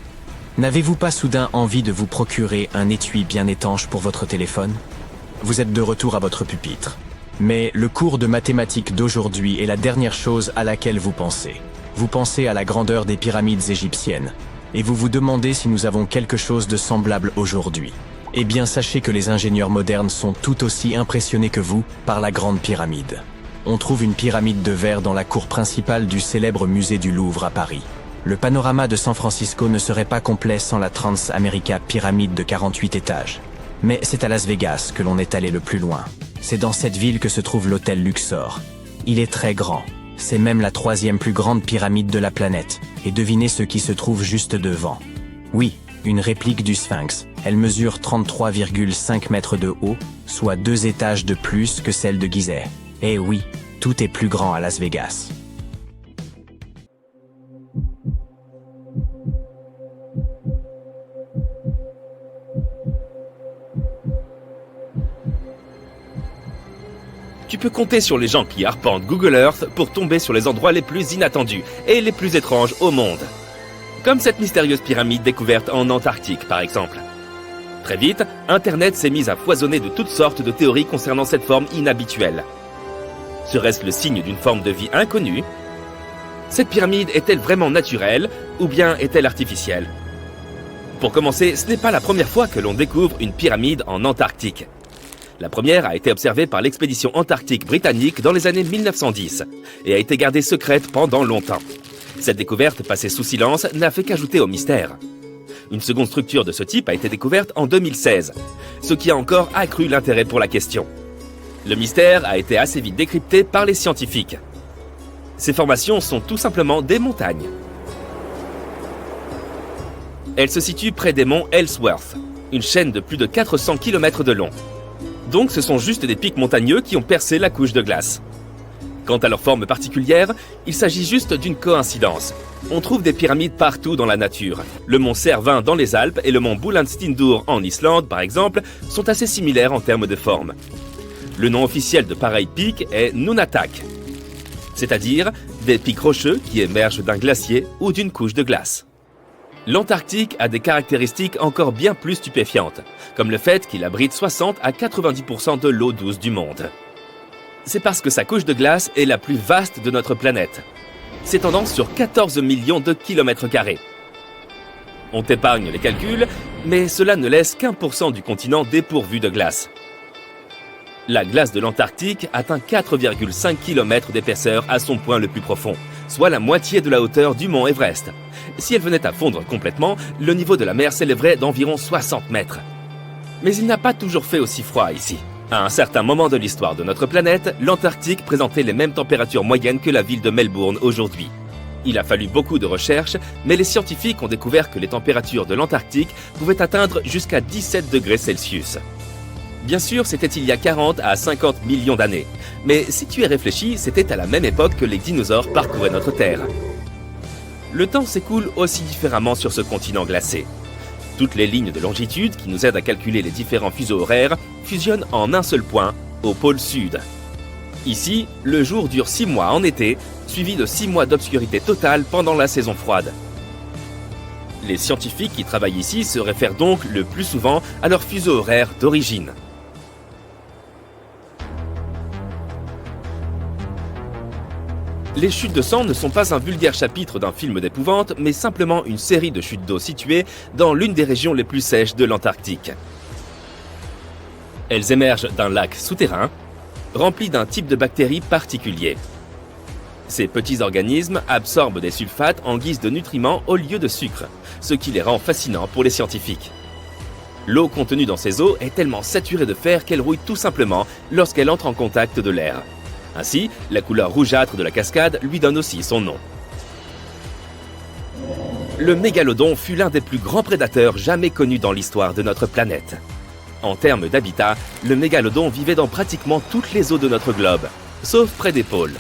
N'avez-vous pas soudain envie de vous procurer un étui bien étanche pour votre téléphone? Vous êtes de retour à votre pupitre. Mais le cours de mathématiques d'aujourd'hui est la dernière chose à laquelle vous pensez. Vous pensez à la grandeur des pyramides égyptiennes. Et vous vous demandez si nous avons quelque chose de semblable aujourd'hui. Eh bien, sachez que les ingénieurs modernes sont tout aussi impressionnés que vous par la grande pyramide. On trouve une pyramide de verre dans la cour principale du célèbre musée du Louvre à Paris. Le panorama de San Francisco ne serait pas complet sans la Transamerica pyramide de 48 étages. Mais c'est à Las Vegas que l'on est allé le plus loin. C'est dans cette ville que se trouve l'hôtel Luxor. Il est très grand. C'est même la 3e plus grande pyramide de la planète. Et devinez ce qui se trouve juste devant. Oui, une réplique du Sphinx. Elle mesure 33,5 mètres de haut, soit 2 étages de plus que celle de Gizeh. Et oui, tout est plus grand à Las Vegas. Tu peux compter sur les gens qui arpentent Google Earth pour tomber sur les endroits les plus inattendus et les plus étranges au monde. Comme cette mystérieuse pyramide découverte en Antarctique, par exemple. Très vite, Internet s'est mis à foisonner de toutes sortes de théories concernant cette forme inhabituelle. Serait-ce le signe d'une forme de vie inconnue? Cette pyramide est-elle vraiment naturelle ou bien est-elle artificielle? Pour commencer, ce n'est pas la première fois que l'on découvre une pyramide en Antarctique. La première a été observée par l'expédition antarctique britannique dans les années 1910 et a été gardée secrète pendant longtemps. Cette découverte passée sous silence n'a fait qu'ajouter au mystère. Une seconde structure de ce type a été découverte en 2016, ce qui a encore accru l'intérêt pour la question. Le mystère a été assez vite décrypté par les scientifiques. Ces formations sont tout simplement des montagnes. Elles se situent près des monts Ellsworth, une chaîne de plus de 400 km de long. Donc ce sont juste des pics montagneux qui ont percé la couche de glace. Quant à leur forme particulière, il s'agit juste d'une coïncidence. On trouve des pyramides partout dans la nature. Le mont Cervin dans les Alpes et le mont Búlandstindur en Islande, par exemple, sont assez similaires en termes de forme. Le nom officiel de pareils pics est Nunatak, c'est-à-dire des pics rocheux qui émergent d'un glacier ou d'une couche de glace. L'Antarctique a des caractéristiques encore bien plus stupéfiantes, comme le fait qu'il abrite 60 à 90% de l'eau douce du monde. C'est parce que sa couche de glace est la plus vaste de notre planète, s'étendant sur 14 millions de kilomètres carrés. On t'épargne les calculs, mais cela ne laisse qu'1% du continent dépourvu de glace. La glace de l'Antarctique atteint 4,5 km d'épaisseur à son point le plus profond, soit la moitié de la hauteur du mont Everest. Si elle venait à fondre complètement, le niveau de la mer s'élèverait d'environ 60 mètres. Mais il n'a pas toujours fait aussi froid ici. À un certain moment de l'histoire de notre planète, l'Antarctique présentait les mêmes températures moyennes que la ville de Melbourne aujourd'hui. Il a fallu beaucoup de recherches, mais les scientifiques ont découvert que les températures de l'Antarctique pouvaient atteindre jusqu'à 17 degrés Celsius. Bien sûr, c'était il y a 40 à 50 millions d'années. Mais si tu y réfléchis, c'était à la même époque que les dinosaures parcouraient notre Terre. Le temps s'écoule aussi différemment sur ce continent glacé. Toutes les lignes de longitude qui nous aident à calculer les différents fuseaux horaires fusionnent en un seul point, au pôle sud. Ici, le jour dure 6 mois en été, suivi de 6 mois d'obscurité totale pendant la saison froide. Les scientifiques qui travaillent ici se réfèrent donc le plus souvent à leur fuseau horaire d'origine. Les chutes de sang ne sont pas un vulgaire chapitre d'un film d'épouvante, mais simplement une série de chutes d'eau situées dans l'une des régions les plus sèches de l'Antarctique. Elles émergent d'un lac souterrain, rempli d'un type de bactéries particulier. Ces petits organismes absorbent des sulfates en guise de nutriments au lieu de sucre, ce qui les rend fascinants pour les scientifiques. L'eau contenue dans ces eaux est tellement saturée de fer qu'elle rouille tout simplement lorsqu'elle entre en contact de l'air. Ainsi, la couleur rougeâtre de la cascade lui donne aussi son nom. Le mégalodon fut l'un des plus grands prédateurs jamais connus dans l'histoire de notre planète. En termes d'habitat, le mégalodon vivait dans pratiquement toutes les eaux de notre globe, sauf près des pôles.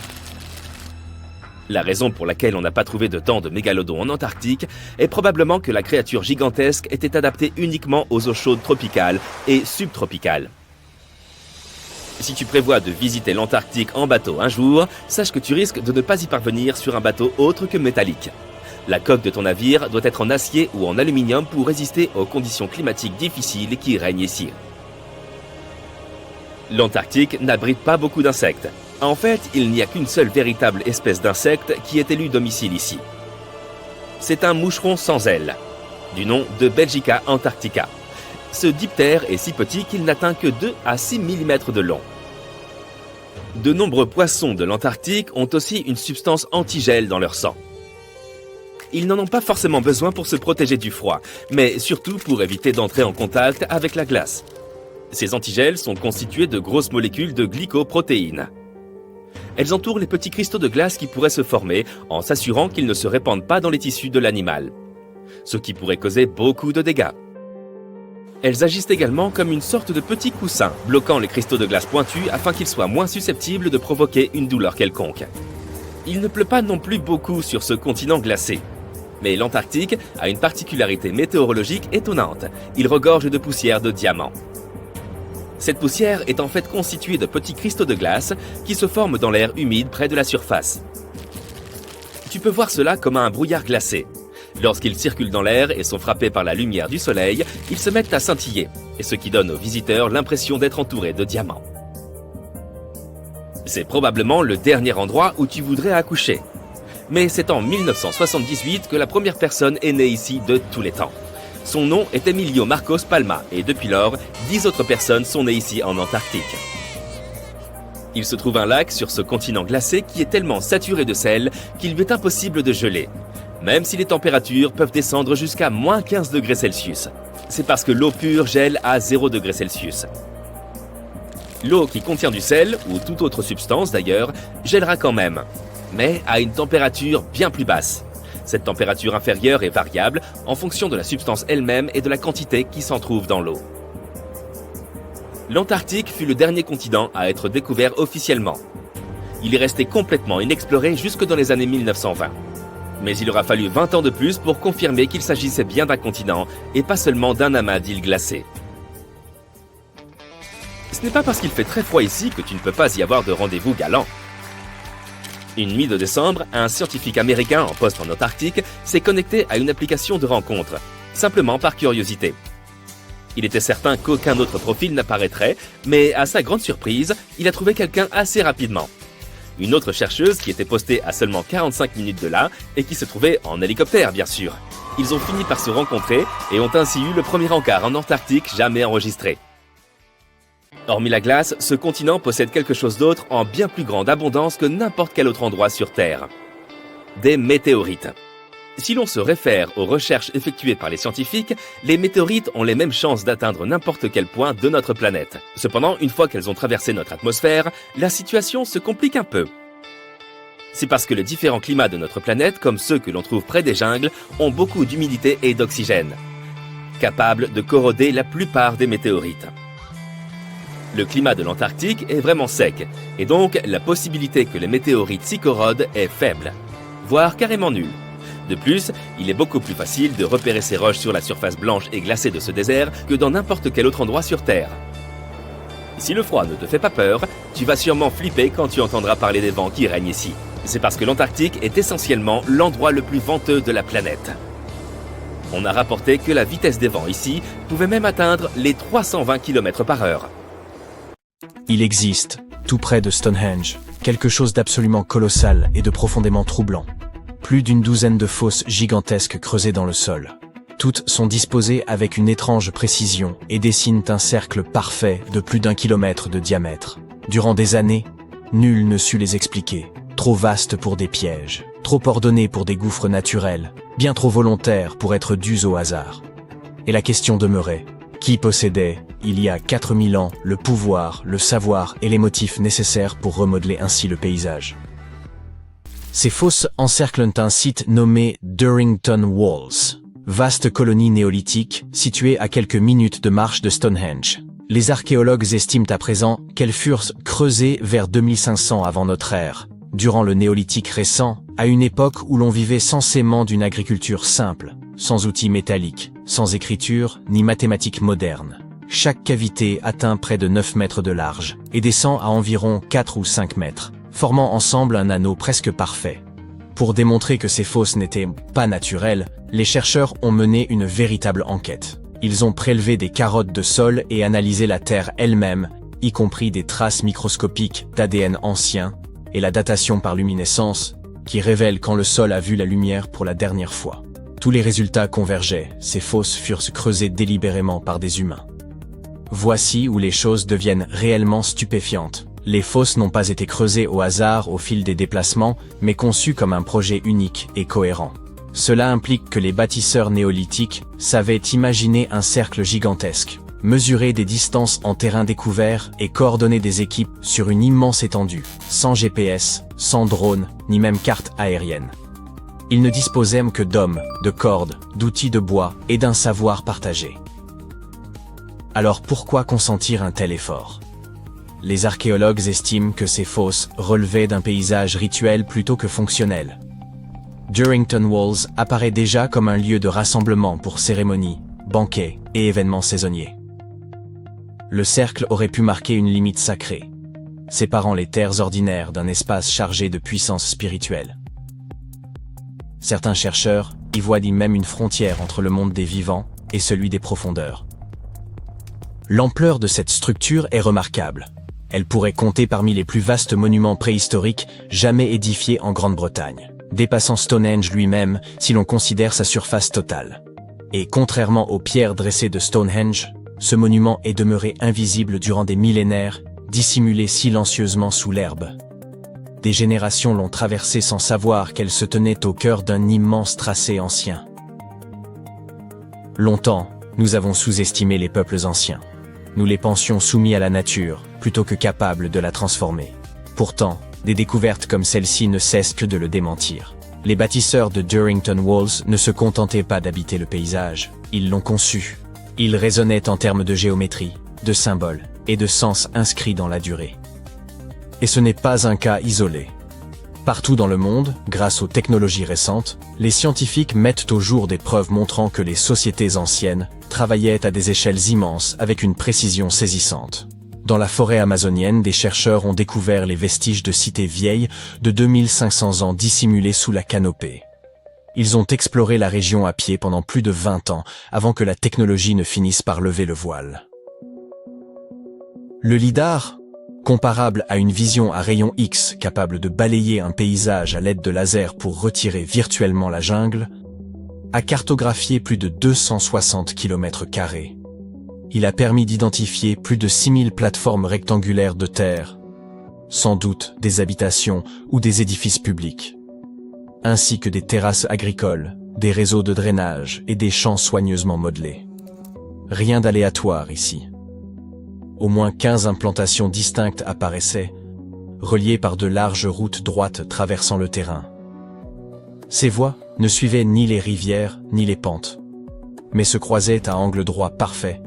La raison pour laquelle on n'a pas trouvé de tant de mégalodons en Antarctique est probablement que la créature gigantesque était adaptée uniquement aux eaux chaudes tropicales et subtropicales. Si tu prévois de visiter l'Antarctique en bateau un jour, sache que tu risques de ne pas y parvenir sur un bateau autre que métallique. La coque de ton navire doit être en acier ou en aluminium pour résister aux conditions climatiques difficiles qui règnent ici. L'Antarctique n'abrite pas beaucoup d'insectes. En fait, il n'y a qu'une seule véritable espèce d'insecte qui ait élu domicile ici. C'est un moucheron sans ailes, du nom de Belgica antarctica. Ce diptère est si petit qu'il n'atteint que 2 à 6 mm de long. De nombreux poissons de l'Antarctique ont aussi une substance antigel dans leur sang. Ils n'en ont pas forcément besoin pour se protéger du froid, mais surtout pour éviter d'entrer en contact avec la glace. Ces antigels sont constitués de grosses molécules de glycoprotéines. Elles entourent les petits cristaux de glace qui pourraient se former en s'assurant qu'ils ne se répandent pas dans les tissus de l'animal, ce qui pourrait causer beaucoup de dégâts. Elles agissent également comme une sorte de petit coussin, bloquant les cristaux de glace pointus afin qu'ils soient moins susceptibles de provoquer une douleur quelconque. Il ne pleut pas non plus beaucoup sur ce continent glacé. Mais l'Antarctique a une particularité météorologique étonnante. Il regorge de poussière de diamants. Cette poussière est en fait constituée de petits cristaux de glace qui se forment dans l'air humide près de la surface. Tu peux voir cela comme un brouillard glacé. Lorsqu'ils circulent dans l'air et sont frappés par la lumière du soleil, ils se mettent à scintiller, et ce qui donne aux visiteurs l'impression d'être entourés de diamants. C'est probablement le dernier endroit où tu voudrais accoucher. Mais c'est en 1978 que la première personne est née ici de tous les temps. Son nom est Emilio Marcos Palma, et depuis lors, 10 autres personnes sont nées ici en Antarctique. Il se trouve un lac sur ce continent glacé qui est tellement saturé de sel qu'il lui est impossible de geler, même si les températures peuvent descendre jusqu'à moins 15 degrés Celsius. C'est parce que l'eau pure gèle à 0 degrés Celsius. L'eau qui contient du sel, ou toute autre substance d'ailleurs, gèlera quand même, mais à une température bien plus basse. Cette température inférieure est variable en fonction de la substance elle-même et de la quantité qui s'en trouve dans l'eau. L'Antarctique fut le dernier continent à être découvert officiellement. Il est resté complètement inexploré jusque dans les années 1920. Mais il aura fallu 20 ans de plus pour confirmer qu'il s'agissait bien d'un continent et pas seulement d'un amas d'îles glacées. Ce n'est pas parce qu'il fait très froid ici que tu ne peux pas y avoir de rendez-vous galant. Une nuit de décembre, un scientifique américain en poste en Antarctique s'est connecté à une application de rencontre, simplement par curiosité. Il était certain qu'aucun autre profil n'apparaîtrait, mais à sa grande surprise, il a trouvé quelqu'un assez rapidement. Une autre chercheuse qui était postée à seulement 45 minutes de là et qui se trouvait en hélicoptère, bien sûr. Ils ont fini par se rencontrer et ont ainsi eu le premier encart en Antarctique jamais enregistré. Hormis la glace, ce continent possède quelque chose d'autre en bien plus grande abondance que n'importe quel autre endroit sur Terre. Des météorites. Si l'on se réfère aux recherches effectuées par les scientifiques, les météorites ont les mêmes chances d'atteindre n'importe quel point de notre planète. Cependant, une fois qu'elles ont traversé notre atmosphère, la situation se complique un peu. C'est parce que les différents climats de notre planète, comme ceux que l'on trouve près des jungles, ont beaucoup d'humidité et d'oxygène, capables de corroder la plupart des météorites. Le climat de l'Antarctique est vraiment sec, et donc la possibilité que les météorites s'y corrodent est faible, voire carrément nulle. De plus, il est beaucoup plus facile de repérer ces roches sur la surface blanche et glacée de ce désert que dans n'importe quel autre endroit sur Terre. Si le froid ne te fait pas peur, tu vas sûrement flipper quand tu entendras parler des vents qui règnent ici. C'est parce que l'Antarctique est essentiellement l'endroit le plus venteux de la planète. On a rapporté que la vitesse des vents ici pouvait même atteindre les 320 km/h. Il existe, tout près de Stonehenge, quelque chose d'absolument colossal et de profondément troublant. Plus d'une douzaine de fosses gigantesques creusées dans le sol. Toutes sont disposées avec une étrange précision et dessinent un cercle parfait de plus d'1 kilomètre de diamètre. Durant des années, nul ne sut les expliquer. Trop vastes pour des pièges, trop ordonnés pour des gouffres naturels, bien trop volontaires pour être dus au hasard. Et la question demeurait, qui possédait, il y a 4000 ans, le pouvoir, le savoir et les motifs nécessaires pour remodeler ainsi le paysage? Ces fosses encerclent un site nommé Durrington Walls, vaste colonie néolithique située à quelques minutes de marche de Stonehenge. Les archéologues estiment à présent qu'elles furent creusées vers 2500 avant notre ère, durant le néolithique récent, à une époque où l'on vivait censément d'une agriculture simple, sans outils métalliques, sans écriture ni mathématiques modernes. Chaque cavité atteint près de 9 mètres de large et descend à environ 4 ou 5 mètres. Formant ensemble un anneau presque parfait. Pour démontrer que ces fosses n'étaient pas naturelles, les chercheurs ont mené une véritable enquête. Ils ont prélevé des carottes de sol et analysé la terre elle-même, y compris des traces microscopiques d'ADN ancien, et la datation par luminescence, qui révèle quand le sol a vu la lumière pour la dernière fois. Tous les résultats convergeaient, ces fosses furent creusées délibérément par des humains. Voici où les choses deviennent réellement stupéfiantes. Les fosses n'ont pas été creusées au hasard au fil des déplacements, mais conçues comme un projet unique et cohérent. Cela implique que les bâtisseurs néolithiques savaient imaginer un cercle gigantesque, mesurer des distances en terrain découvert et coordonner des équipes sur une immense étendue, sans GPS, sans drone, ni même carte aérienne. Ils ne disposaient que d'hommes, de cordes, d'outils de bois et d'un savoir partagé. Alors pourquoi consentir un tel effort ? Les archéologues estiment que ces fosses relevaient d'un paysage rituel plutôt que fonctionnel. Durrington Walls apparaît déjà comme un lieu de rassemblement pour cérémonies, banquets et événements saisonniers. Le cercle aurait pu marquer une limite sacrée, séparant les terres ordinaires d'un espace chargé de puissance spirituelle. Certains chercheurs y voient même une frontière entre le monde des vivants et celui des profondeurs. L'ampleur de cette structure est remarquable. Elle pourrait compter parmi les plus vastes monuments préhistoriques jamais édifiés en Grande-Bretagne, dépassant Stonehenge lui-même si l'on considère sa surface totale. Et contrairement aux pierres dressées de Stonehenge, ce monument est demeuré invisible durant des millénaires dissimulée silencieusement sous l'herbe. Des générations l'ont traversée sans savoir qu'elle se tenait au cœur d'un immense tracé ancien. Longtemps, nous avons sous-estimé les peuples anciens. Nous les pensions soumis à la nature, plutôt que capables de la transformer. Pourtant, des découvertes comme celle-ci ne cessent que de le démentir. Les bâtisseurs de Durrington Walls ne se contentaient pas d'habiter le paysage, ils l'ont conçu. Ils raisonnaient en termes de géométrie, de symboles et de sens inscrits dans la durée. Et ce n'est pas un cas isolé. Partout dans le monde, grâce aux technologies récentes, les scientifiques mettent au jour des preuves montrant que les sociétés anciennes travaillaient à des échelles immenses avec une précision saisissante. Dans la forêt amazonienne, des chercheurs ont découvert les vestiges de cités vieilles de 2500 ans dissimulées sous la canopée. Ils ont exploré la région à pied pendant plus de 20 ans avant que la technologie ne finisse par lever le voile. Le lidar, comparable à une vision à rayon X capable de balayer un paysage à l'aide de lasers pour retirer virtuellement la jungle, a cartographié plus de 260 km². Il a permis d'identifier plus de 6000 plateformes rectangulaires de terre, sans doute des habitations ou des édifices publics, ainsi que des terrasses agricoles, des réseaux de drainage et des champs soigneusement modelés. Rien d'aléatoire ici. Au moins 15 implantations distinctes apparaissaient, reliées par de larges routes droites traversant le terrain. Ces voies ne suivaient ni les rivières ni les pentes, mais se croisaient à angle droit parfait,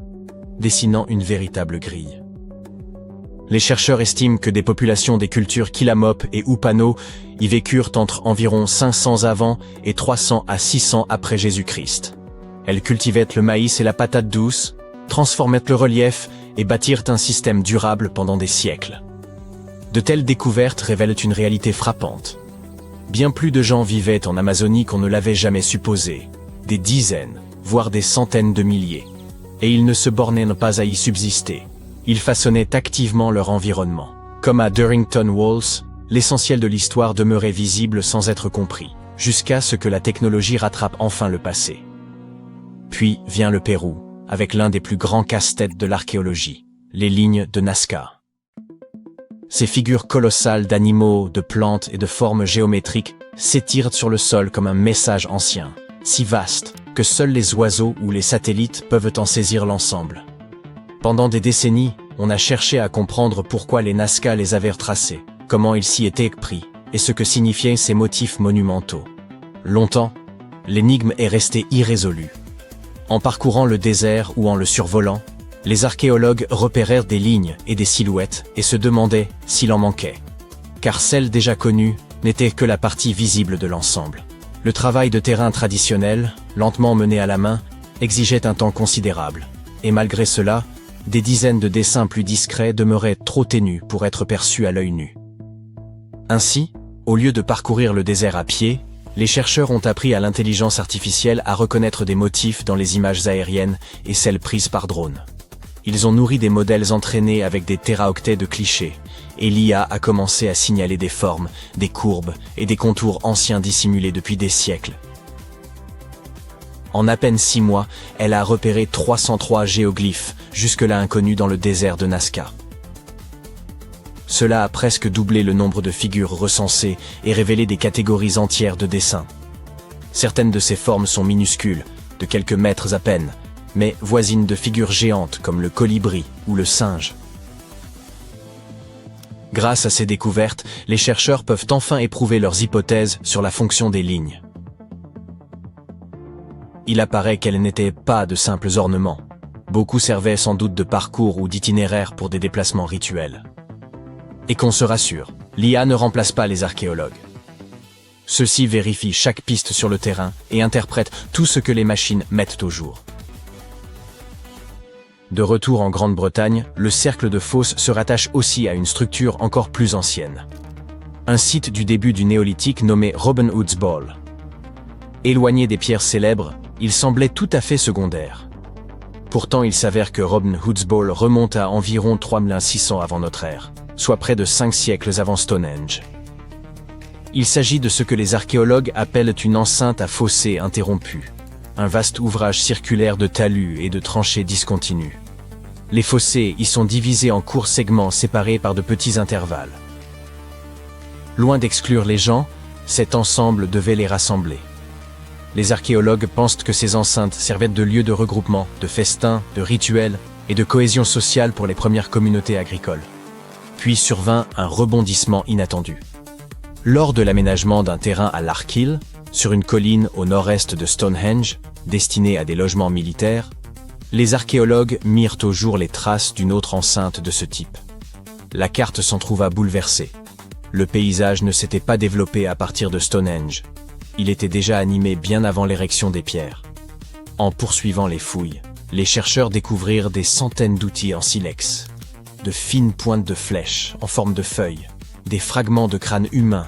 dessinant une véritable grille. Les chercheurs estiment que des populations des cultures Kilamop et Upano y vécurent entre environ 500 avant et 300 à 600 après Jésus-Christ. Elles cultivaient le maïs et la patate douce, transformaient le relief et bâtirent un système durable pendant des siècles. De telles découvertes révèlent une réalité frappante. Bien plus de gens vivaient en Amazonie qu'on ne l'avait jamais supposé, des dizaines, voire des centaines de milliers. Et ils ne se bornaient pas à y subsister. Ils façonnaient activement leur environnement. Comme à Durrington Walls, l'essentiel de l'histoire demeurait visible sans être compris, jusqu'à ce que la technologie rattrape enfin le passé. Puis vient le Pérou, avec l'un des plus grands casse-têtes de l'archéologie, les lignes de Nazca. Ces figures colossales d'animaux, de plantes et de formes géométriques s'étirent sur le sol comme un message ancien, si vaste que seuls les oiseaux ou les satellites peuvent en saisir l'ensemble. Pendant des décennies, on a cherché à comprendre pourquoi les Nazca les avaient retracés, comment ils s'y étaient pris, et ce que signifiaient ces motifs monumentaux. Longtemps, l'énigme est restée irrésolue. En parcourant le désert ou en le survolant, les archéologues repérèrent des lignes et des silhouettes et se demandaient s'il en manquait. Car celles déjà connues n'étaient que la partie visible de l'ensemble. Le travail de terrain traditionnel, lentement mené à la main, exigeait un temps considérable. Et malgré cela, des dizaines de dessins plus discrets demeuraient trop ténus pour être perçus à l'œil nu. Ainsi, au lieu de parcourir le désert à pied, les chercheurs ont appris à l'intelligence artificielle à reconnaître des motifs dans les images aériennes et celles prises par drone. Ils ont nourri des modèles entraînés avec des téraoctets de clichés, et l'IA a commencé à signaler des formes, des courbes et des contours anciens dissimulés depuis des siècles. En à peine 6 mois, elle a repéré 303 géoglyphes, jusque-là inconnus dans le désert de Nazca. Cela a presque doublé le nombre de figures recensées et révélé des catégories entières de dessins. Certaines de ces formes sont minuscules, de quelques mètres à peine, mais voisines de figures géantes comme le colibri ou le singe. Grâce à ces découvertes, les chercheurs peuvent enfin éprouver leurs hypothèses sur la fonction des lignes. Il apparaît qu'elles n'étaient pas de simples ornements. Beaucoup servaient sans doute de parcours ou d'itinéraires pour des déplacements rituels. Et qu'on se rassure, l'IA ne remplace pas les archéologues. Ceux-ci vérifient chaque piste sur le terrain et interprètent tout ce que les machines mettent au jour. De retour en Grande-Bretagne, le cercle de Fos se rattache aussi à une structure encore plus ancienne. Un site du début du néolithique nommé Robin Hood's Ball. Éloigné des pierres célèbres, il semblait tout à fait secondaire. Pourtant, il s'avère que Robin Hood's Ball remonte à environ 3600 avant notre ère, soit près de 5 siècles avant Stonehenge. Il s'agit de ce que les archéologues appellent une enceinte à fossés interrompus, un vaste ouvrage circulaire de talus et de tranchées discontinues. Les fossés y sont divisés en courts segments séparés par de petits intervalles. Loin d'exclure les gens, cet ensemble devait les rassembler. Les archéologues pensent que ces enceintes servaient de lieu de regroupement, de festins, de rituels et de cohésion sociale pour les premières communautés agricoles. Puis survint un rebondissement inattendu. Lors de l'aménagement d'un terrain à Larkhill, sur une colline au nord-est de Stonehenge, destiné à des logements militaires, les archéologues mirent au jour les traces d'une autre enceinte de ce type. La carte s'en trouva bouleversée. Le paysage ne s'était pas développé à partir de Stonehenge. Il était déjà animé bien avant l'érection des pierres. En poursuivant les fouilles, les chercheurs découvrirent des centaines d'outils en silex, de fines pointes de flèches en forme de feuilles, des fragments de crânes humains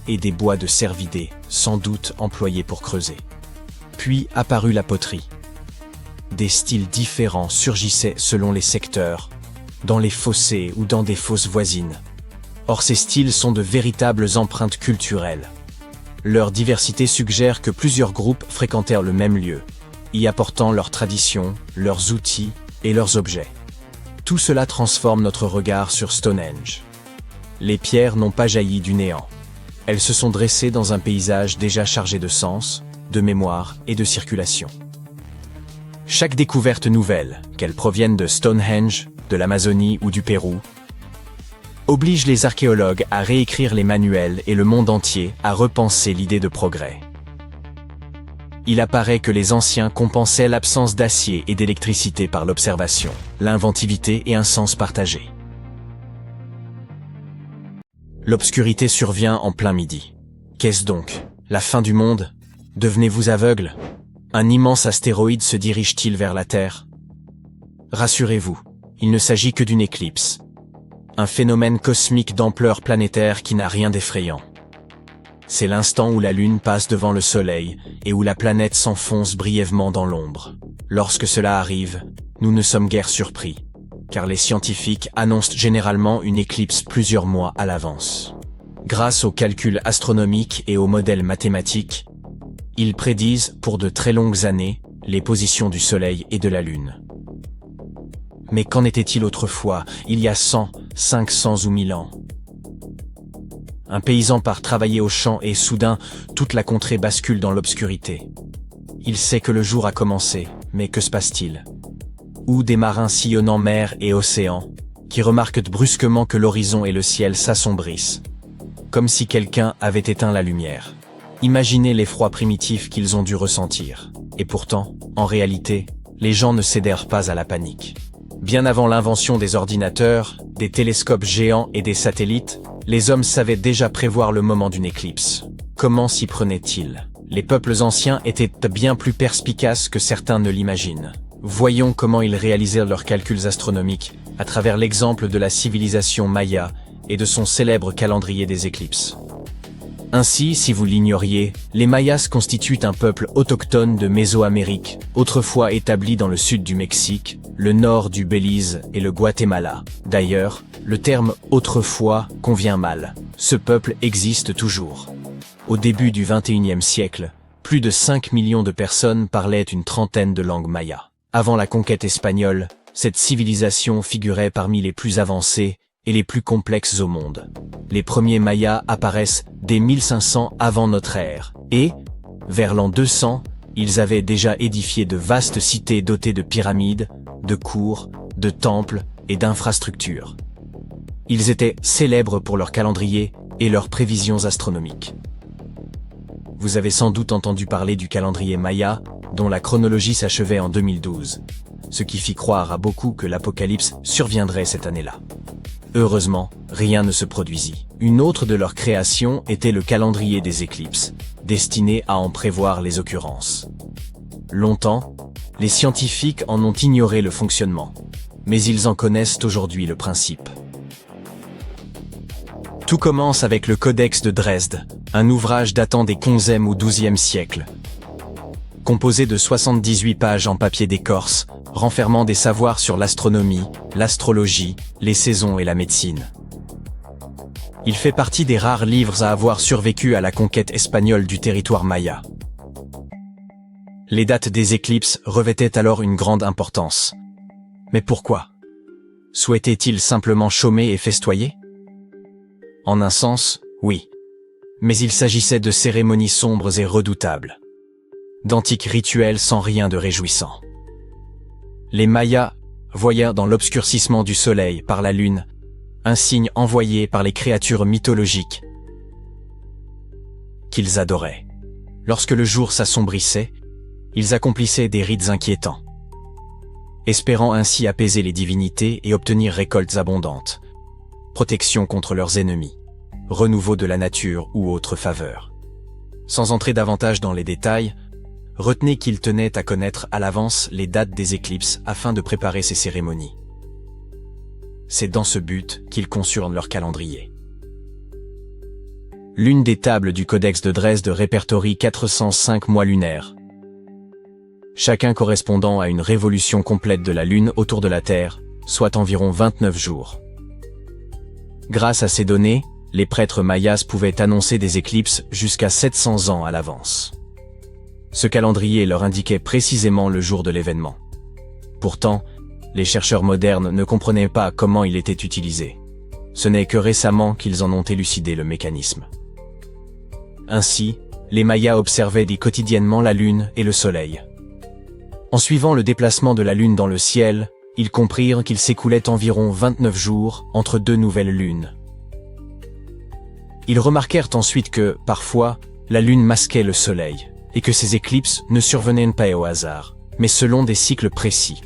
et des bois de cervidés, sans doute employés pour creuser. Puis apparut la poterie. Des styles différents surgissaient selon les secteurs, dans les fossés ou dans des fosses voisines. Or ces styles sont de véritables empreintes culturelles. Leur diversité suggère que plusieurs groupes fréquentèrent le même lieu, y apportant leurs traditions, leurs outils et leurs objets. Tout cela transforme notre regard sur Stonehenge. Les pierres n'ont pas jailli du néant. Elles se sont dressées dans un paysage déjà chargé de sens, de mémoire et de circulation. Chaque découverte nouvelle, qu'elle provienne de Stonehenge, de l'Amazonie ou du Pérou, oblige les archéologues à réécrire les manuels et le monde entier à repenser l'idée de progrès. Il apparaît que les anciens compensaient l'absence d'acier et d'électricité par l'observation, l'inventivité et un sens partagé. L'obscurité survient en plein midi. Qu'est-ce donc? La fin du monde? Devenez-vous aveugle? Un immense astéroïde se dirige-t-il vers la Terre? Rassurez-vous, il ne s'agit que d'une éclipse. Un phénomène cosmique d'ampleur planétaire qui n'a rien d'effrayant. C'est l'instant où la Lune passe devant le Soleil et où la planète s'enfonce brièvement dans l'ombre. Lorsque cela arrive, nous ne sommes guère surpris, car les scientifiques annoncent généralement une éclipse plusieurs mois à l'avance. Grâce aux calculs astronomiques et aux modèles mathématiques, ils prédisent pour de très longues années les positions du Soleil et de la Lune. Mais qu'en était-il autrefois, il y a 100, 500 ou 1000 ans? Un paysan part travailler au champ et soudain, toute la contrée bascule dans l'obscurité. Il sait que le jour a commencé, mais que se passe-t-il? Ou des marins sillonnant mer et océan, qui remarquent brusquement que l'horizon et le ciel s'assombrissent, comme si quelqu'un avait éteint la lumière. Imaginez l'effroi primitif qu'ils ont dû ressentir. Et pourtant, en réalité, les gens ne cédèrent pas à la panique. Bien avant l'invention des ordinateurs, des télescopes géants et des satellites, les hommes savaient déjà prévoir le moment d'une éclipse. Comment s'y prenaient-ils? Les peuples anciens étaient bien plus perspicaces que certains ne l'imaginent. Voyons comment ils réalisèrent leurs calculs astronomiques à travers l'exemple de la civilisation maya et de son célèbre calendrier des éclipses. Ainsi, si vous l'ignoriez, les Mayas constituent un peuple autochtone de Mésoamérique, autrefois établi dans le sud du Mexique, le nord du Belize et le Guatemala. D'ailleurs, le terme « autrefois » convient mal. Ce peuple existe toujours. Au début du XXIe siècle, plus de 5 millions de personnes parlaient une trentaine de langues mayas. Avant la conquête espagnole, cette civilisation figurait parmi les plus avancées et les plus complexes au monde. Les premiers Mayas apparaissent dès 1500 avant notre ère, et, vers l'an 200, ils avaient déjà édifié de vastes cités dotées de pyramides, de cours, de temples et d'infrastructures. Ils étaient célèbres pour leur calendrier et leurs prévisions astronomiques. Vous avez sans doute entendu parler du calendrier Maya, dont la chronologie s'achevait en 2012, ce qui fit croire à beaucoup que l'apocalypse surviendrait cette année-là. Heureusement, rien ne se produisit. Une autre de leurs créations était le calendrier des éclipses, destiné à en prévoir les occurrences. Longtemps, les scientifiques en ont ignoré le fonctionnement, mais ils en connaissent aujourd'hui le principe. Tout commence avec le Codex de Dresde, un ouvrage datant des 11e ou 12e siècles. Composé de 78 pages en papier d'écorce, renfermant des savoirs sur l'astronomie, l'astrologie, les saisons et la médecine. Il fait partie des rares livres à avoir survécu à la conquête espagnole du territoire maya. Les dates des éclipses revêtaient alors une grande importance. Mais pourquoi? Souhaitaient-ils simplement chômer et festoyer? En un sens, oui. Mais il s'agissait de cérémonies sombres et redoutables. D'antiques rituels sans rien de réjouissant. Les Mayas voyaient dans l'obscurcissement du soleil par la lune un signe envoyé par les créatures mythologiques qu'ils adoraient. Lorsque le jour s'assombrissait, ils accomplissaient des rites inquiétants, espérant ainsi apaiser les divinités et obtenir récoltes abondantes, protection contre leurs ennemis, renouveau de la nature ou autres faveurs. Sans entrer davantage dans les détails, retenez qu'ils tenaient à connaître à l'avance les dates des éclipses afin de préparer ces cérémonies. C'est dans ce but qu'ils conçurent leur calendrier. L'une des tables du Codex de Dresde répertorie 405 mois lunaires, chacun correspondant à une révolution complète de la Lune autour de la Terre, soit environ 29 jours. Grâce à ces données, les prêtres mayas pouvaient annoncer des éclipses jusqu'à 700 ans à l'avance. Ce calendrier leur indiquait précisément le jour de l'événement. Pourtant, les chercheurs modernes ne comprenaient pas comment il était utilisé. Ce n'est que récemment qu'ils en ont élucidé le mécanisme. Ainsi, les Mayas observaient quotidiennement la Lune et le Soleil. En suivant le déplacement de la Lune dans le ciel, ils comprirent qu'il s'écoulait environ 29 jours entre deux nouvelles lunes. Ils remarquèrent ensuite que, parfois, la Lune masquait le Soleil, et que ces éclipses ne survenaient pas au hasard, mais selon des cycles précis.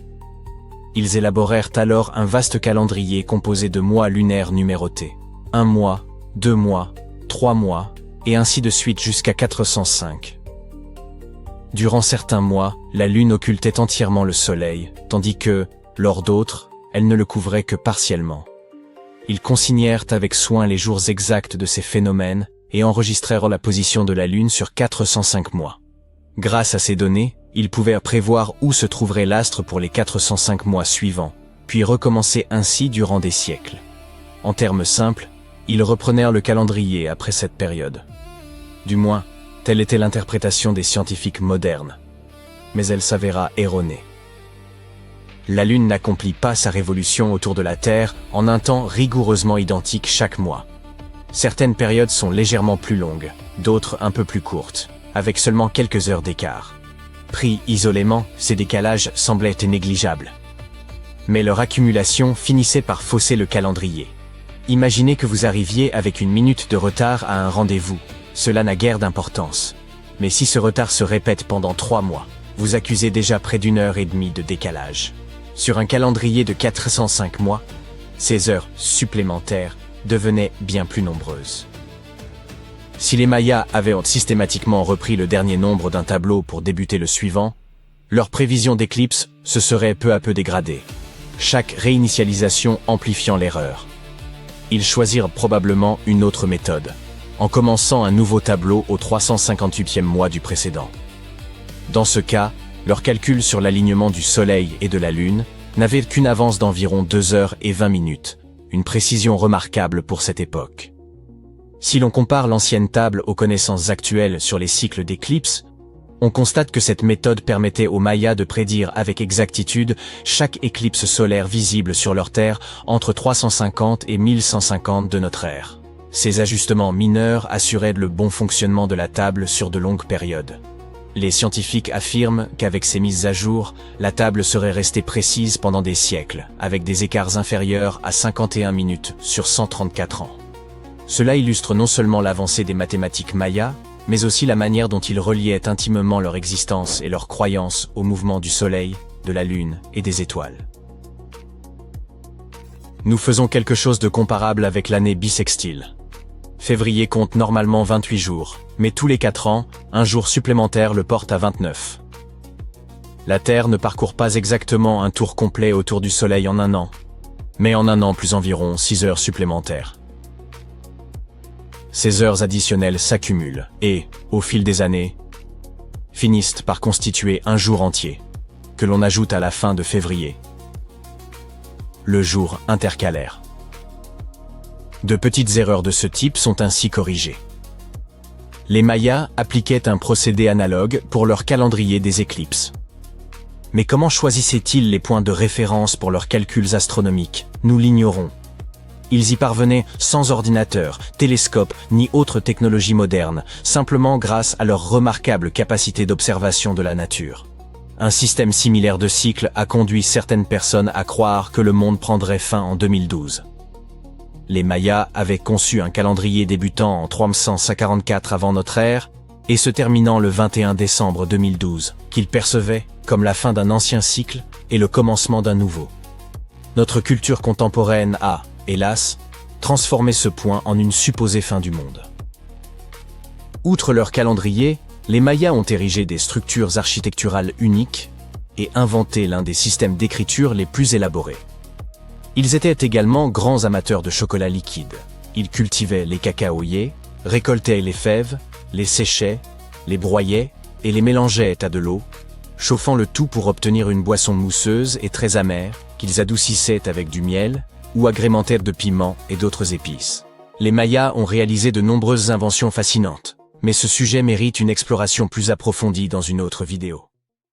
Ils élaborèrent alors un vaste calendrier composé de mois lunaires numérotés. 1 mois, 2 mois, 3 mois, et ainsi de suite jusqu'à 405. Durant certains mois, la Lune occultait entièrement le Soleil, tandis que, lors d'autres, elle ne le couvrait que partiellement. Ils consignèrent avec soin les jours exacts de ces phénomènes et enregistrèrent la position de la Lune sur 405 mois. Grâce à ces données, ils pouvaient prévoir où se trouverait l'astre pour les 405 mois suivants, puis recommencer ainsi durant des siècles. En termes simples, ils reprenèrent le calendrier après cette période. Du moins, telle était l'interprétation des scientifiques modernes. Mais elle s'avéra erronée. La Lune n'accomplit pas sa révolution autour de la Terre en un temps rigoureusement identique chaque mois. Certaines périodes sont légèrement plus longues, d'autres un peu plus courtes, avec seulement quelques heures d'écart. Pris isolément, ces décalages semblaient négligeables. Mais leur accumulation finissait par fausser le calendrier. Imaginez que vous arriviez avec une minute de retard à un rendez-vous. Cela n'a guère d'importance. Mais si ce retard se répète pendant 3 mois, vous accusez déjà près d'1 heure et demie de décalage. Sur un calendrier de 405 mois, ces heures supplémentaires devenaient bien plus nombreuses. Si les Mayas avaient systématiquement repris le dernier nombre d'un tableau pour débuter le suivant, leur prévision d'éclipse se serait peu à peu dégradée, chaque réinitialisation amplifiant l'erreur. Ils choisirent probablement une autre méthode, en commençant un nouveau tableau au 358e mois du précédent. Dans ce cas, leur calcul sur l'alignement du Soleil et de la Lune n'avait qu'une avance d'environ 2 heures et 20 minutes, une précision remarquable pour cette époque. Si l'on compare l'ancienne table aux connaissances actuelles sur les cycles d'éclipses, on constate que cette méthode permettait aux Mayas de prédire avec exactitude chaque éclipse solaire visible sur leur Terre entre 350 et 1150 de notre ère. Ces ajustements mineurs assuraient le bon fonctionnement de la table sur de longues périodes. Les scientifiques affirment qu'avec ces mises à jour, la table serait restée précise pendant des siècles, avec des écarts inférieurs à 51 minutes sur 134 ans. Cela illustre non seulement l'avancée des mathématiques mayas, mais aussi la manière dont ils reliaient intimement leur existence et leur croyance au mouvement du Soleil, de la Lune et des étoiles. Nous faisons quelque chose de comparable avec l'année bissextile. Février compte normalement 28 jours, mais tous les 4 ans, un jour supplémentaire le porte à 29. La Terre ne parcourt pas exactement un tour complet autour du Soleil en un an, mais en un an plus environ 6 heures supplémentaires. Ces heures additionnelles s'accumulent et, au fil des années, finissent par constituer un jour entier, que l'on ajoute à la fin de février. Le jour intercalaire. De petites erreurs de ce type sont ainsi corrigées. Les Mayas appliquaient un procédé analogue pour leur calendrier des éclipses. Mais comment choisissaient-ils les points de référence pour leurs calculs astronomiques? Nous l'ignorons. Ils y parvenaient sans ordinateur, télescope ni autre technologie moderne, simplement grâce à leur remarquable capacité d'observation de la nature. Un système similaire de cycles a conduit certaines personnes à croire que le monde prendrait fin en 2012. Les Mayas avaient conçu un calendrier débutant en 344 avant notre ère et se terminant le 21 décembre 2012, qu'ils percevaient comme la fin d'un ancien cycle et le commencement d'un nouveau. Notre culture contemporaine a, hélas, transformé ce point en une supposée fin du monde. Outre leur calendrier, les Mayas ont érigé des structures architecturales uniques et inventé l'un des systèmes d'écriture les plus élaborés. Ils étaient également grands amateurs de chocolat liquide. Ils cultivaient les cacaoyers, récoltaient les fèves, les séchaient, les broyaient et les mélangeaient à de l'eau, chauffant le tout pour obtenir une boisson mousseuse et très amère qu'ils adoucissaient avec du miel ou agrémentaient de piments et d'autres épices. Les Mayas ont réalisé de nombreuses inventions fascinantes, mais ce sujet mérite une exploration plus approfondie dans une autre vidéo.